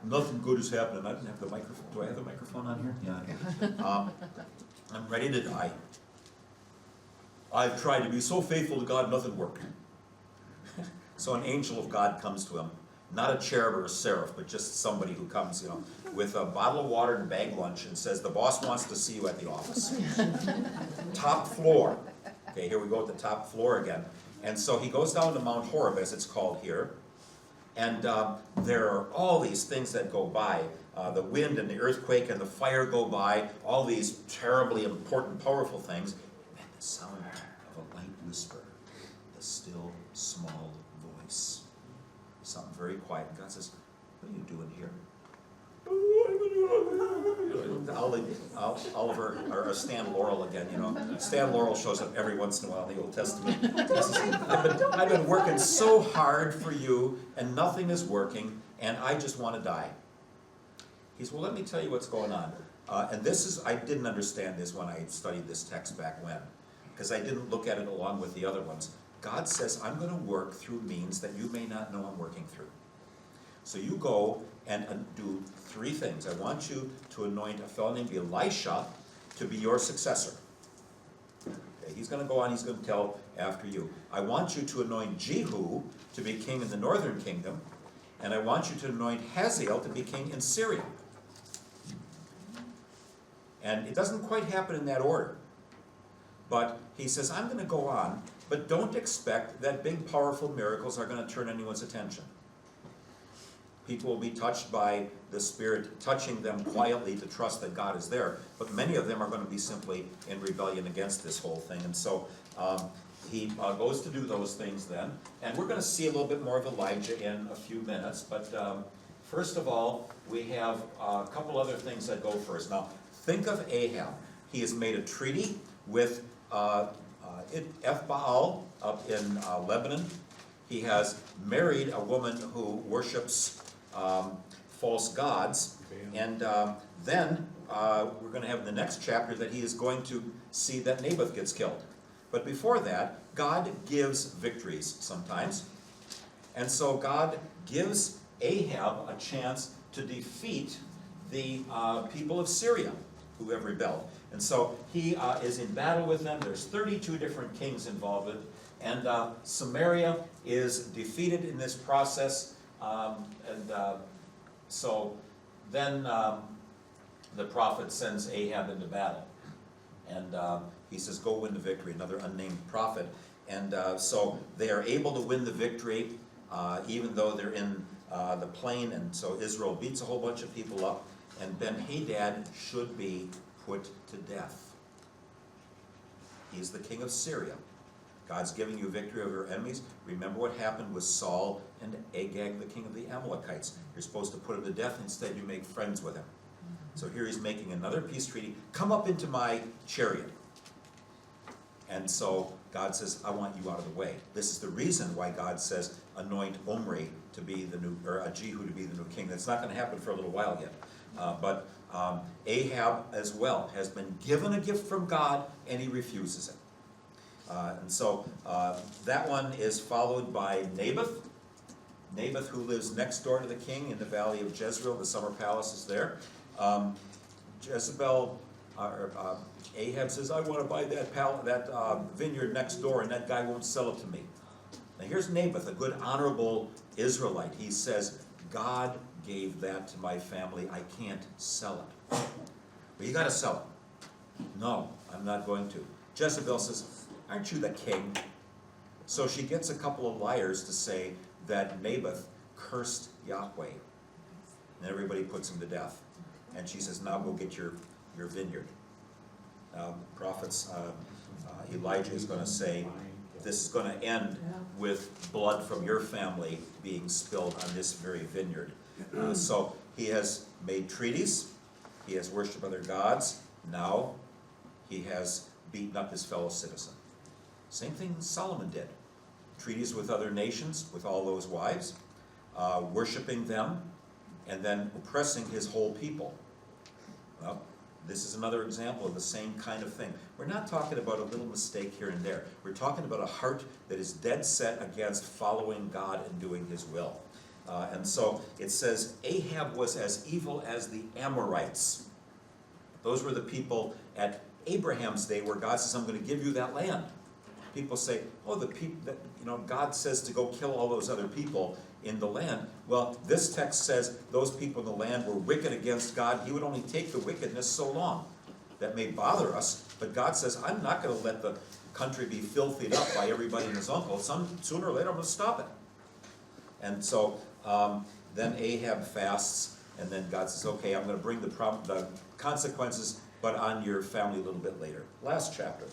Nothing good is happening. I didn't have the microphone. Do I have the microphone on here? Yeah. I'm ready to die. I've tried to be so faithful to God, nothing worked. So an angel of God comes to him. Not a cherub or a seraph, but just somebody who comes, you know, with a bottle of water and a bag lunch and says, the boss wants to see you at the office. Top floor. Okay, here we go at the top floor again. And so he goes down to Mount Horeb, as it's called here. And there are all these things that go by. The wind and the earthquake and the fire go by. All these terribly important, powerful things. And the sound of a light whisper. The still, small voice. Something very quiet. God says, what are you doing here? Oliver, or Stan Laurel again, you know. Stan Laurel shows up every once in a while in the Old Testament. He says, I've been working so hard for you, and nothing is working, and I just want to die. He says, well, let me tell you what's going on. And this is, I didn't understand this when I studied this text back when, because I didn't look at it along with the other ones. God says, I'm going to work through means that you may not know I'm working through. So you go and do three things. I want you to anoint a fellow named Elisha to be your successor. Okay, he's going to go on, he's going to tell after you. I want you to anoint Jehu to be king in the northern kingdom, and I want you to anoint Hazael to be king in Syria. And it doesn't quite happen in that order. But he says, I'm going to go on, but don't expect that big, powerful miracles are going to turn anyone's attention. People will be touched by the Spirit touching them quietly to trust that God is there, but many of them are going to be simply in rebellion against this whole thing. And so he goes to do those things then, and we're going to see a little bit more of Elijah in a few minutes, but first of all, we have a couple other things that go first. Now, think of Ahab. He has made a treaty with Ethbaal up in Lebanon. He has married a woman who worships false gods, and then we're going to have in the next chapter that he is going to see that Naboth gets killed. But before that, God gives victories sometimes, and so God gives Ahab a chance to defeat the people of Syria who have rebelled. And so he is in battle with them. There's 32 different kings involved with it. And Samaria is defeated in this process. So then the prophet sends Ahab into battle. And he says, go win the victory, another unnamed prophet. And so they are able to win the victory, even though they're in the plain. And so Israel beats a whole bunch of people up. And Ben-Hadad should be put to death. He's the king of Syria. God's giving you victory over your enemies. Remember what happened with Saul and Agag, the king of the Amalekites. You're supposed to put him to death. Instead, you make friends with him. So here he's making another peace treaty. Come up into my chariot. And so God says, I want you out of the way. This is the reason why God says, anoint Omri to be the new, or Jehu to be the new king. That's not going to happen for a little while yet. But Ahab as well has been given a gift from God, and he refuses it. And so that one is followed by Naboth. Naboth, who lives next door to the king in the valley of Jezreel. The summer palace is there. Ahab says, I want to buy that vineyard next door, and that guy won't sell it to me. Now here's Naboth, a good, honorable Israelite. He says, God gave that to my family. I can't sell it. Well, you got to sell it. No, I'm not going to. Jezebel says, aren't you the king? So she gets a couple of liars to say that Naboth cursed Yahweh. And everybody puts him to death. And she says, now go get your vineyard. Prophets, Elijah is going to say if this is gonna end with blood from your family being spilled on this very vineyard. So he has made treaties, he has worshipped other gods, now he has beaten up his fellow citizen. Same thing Solomon did. Treaties with other nations, with all those wives, worshiping them, and then oppressing his whole people. Well, this is another example of the same kind of thing. We're not talking about a little mistake here and there. We're talking about a heart that is dead set against following God and doing his will. And so it says Ahab was as evil as the Amorites. Those were the people at Abraham's day where God says, I'm going to give you that land. People say, oh, the people that, God says to go kill all those other people in the land. Well, this text says those people in the land were wicked against God. He would only take the wickedness so long. That may bother us, but God says, I'm not going to let the country be filthied up by everybody and his uncle. Sooner or later, I'm going to stop it. And so then Ahab fasts, and then God says, okay, I'm going to bring the consequences, but on your family a little bit later. Last chapter.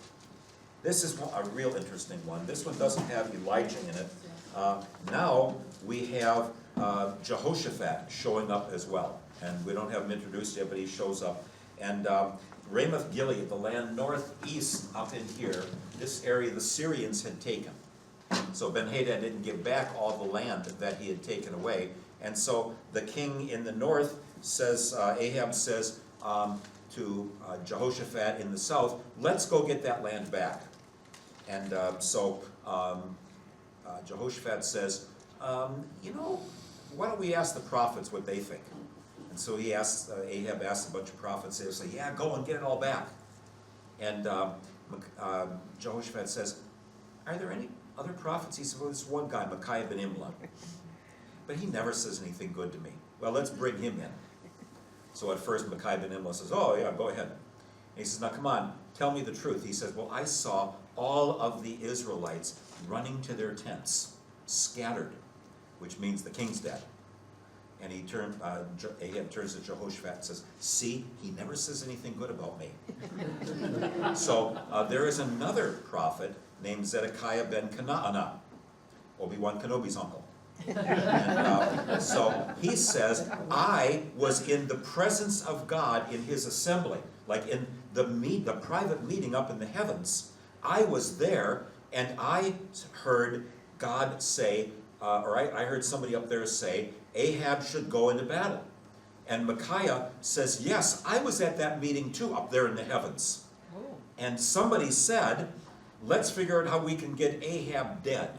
This is a real interesting one. This one doesn't have Elijah in it. Now we have Jehoshaphat showing up as well. And we don't have him introduced yet, but he shows up. And Ramoth Gilead, the land northeast up in here, this area the Syrians had taken. So Ben-Hadad didn't give back all the land that he had taken away. And so the king in the north says, Ahab says to Jehoshaphat in the south, let's go get that land back. And so Jehoshaphat says, why don't we ask the prophets what they think? And so he asks, Ahab asks a bunch of prophets, they say, yeah, go and get it all back. And Jehoshaphat says, are there any other prophets? He said, well, there's one guy, Micaiah ben Imlah. But he never says anything good to me. Well, let's bring him in. So at first Micaiah ben Imlah says, oh yeah, go ahead. And he says, now come on, tell me the truth. He says, well, I saw all of the Israelites running to their tents, scattered, which means the king's dead. And Ahab turns to Jehoshaphat and says, see, he never says anything good about me. So there is another prophet named Zedekiah ben Kena'anah, Obi-Wan Kenobi's uncle. And so he says, I was in the presence of God in his assembly, like in the private meeting up in the heavens. I was there, and I heard God say, I heard somebody up there say, Ahab should go into battle. And Micaiah says, yes, I was at that meeting too, up there in the heavens. Oh. And somebody said, let's figure out how we can get Ahab dead.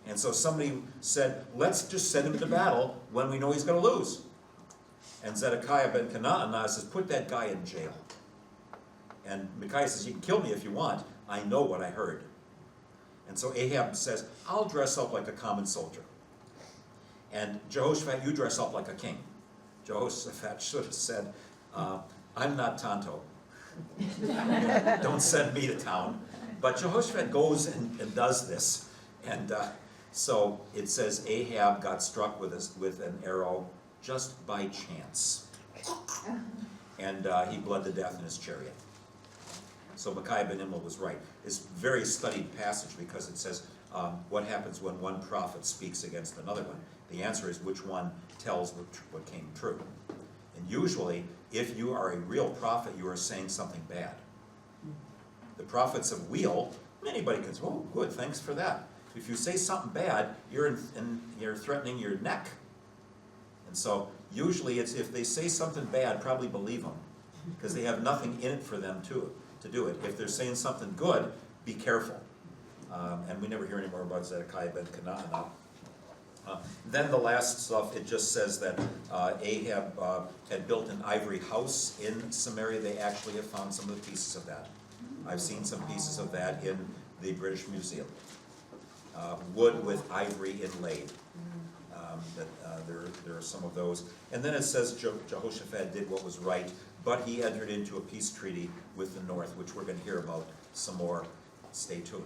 And so somebody said, let's just send him into battle when we know he's going to lose. And Zedekiah ben Kena'anah says, put that guy in jail. And Micaiah says, you can kill me if you want. I know what I heard. And so Ahab says, I'll dress up like a common soldier. And Jehoshaphat, you dress up like a king. Jehoshaphat should have said, I'm not Tonto. Don't send me to town. But Jehoshaphat goes and does this. And so it says Ahab got struck with an arrow just by chance. And he bled to death in his chariot. So Micaiah ben Imlah was right. It's a very studied passage because it says what happens when one prophet speaks against another one. The answer is which one tells what came true. And usually, if you are a real prophet, you are saying something bad. The prophets of wheel, anybody can say, oh, good, thanks for that. If you say something bad, you're threatening your neck. And so usually it's if they say something bad, probably believe them, because they have nothing in it for them to do it. If they're saying something good, be careful. And we never hear any more about Zedekiah ben Kena'anah. Then the last stuff, it just says that Ahab had built an ivory house in Samaria. They actually have found some of the pieces of that. I've seen some pieces of that in the British Museum. Wood with ivory inlaid. There are some of those. And then it says Jehoshaphat did what was right, but he entered into a peace treaty with the north, which we're going to hear about some more. Stay tuned.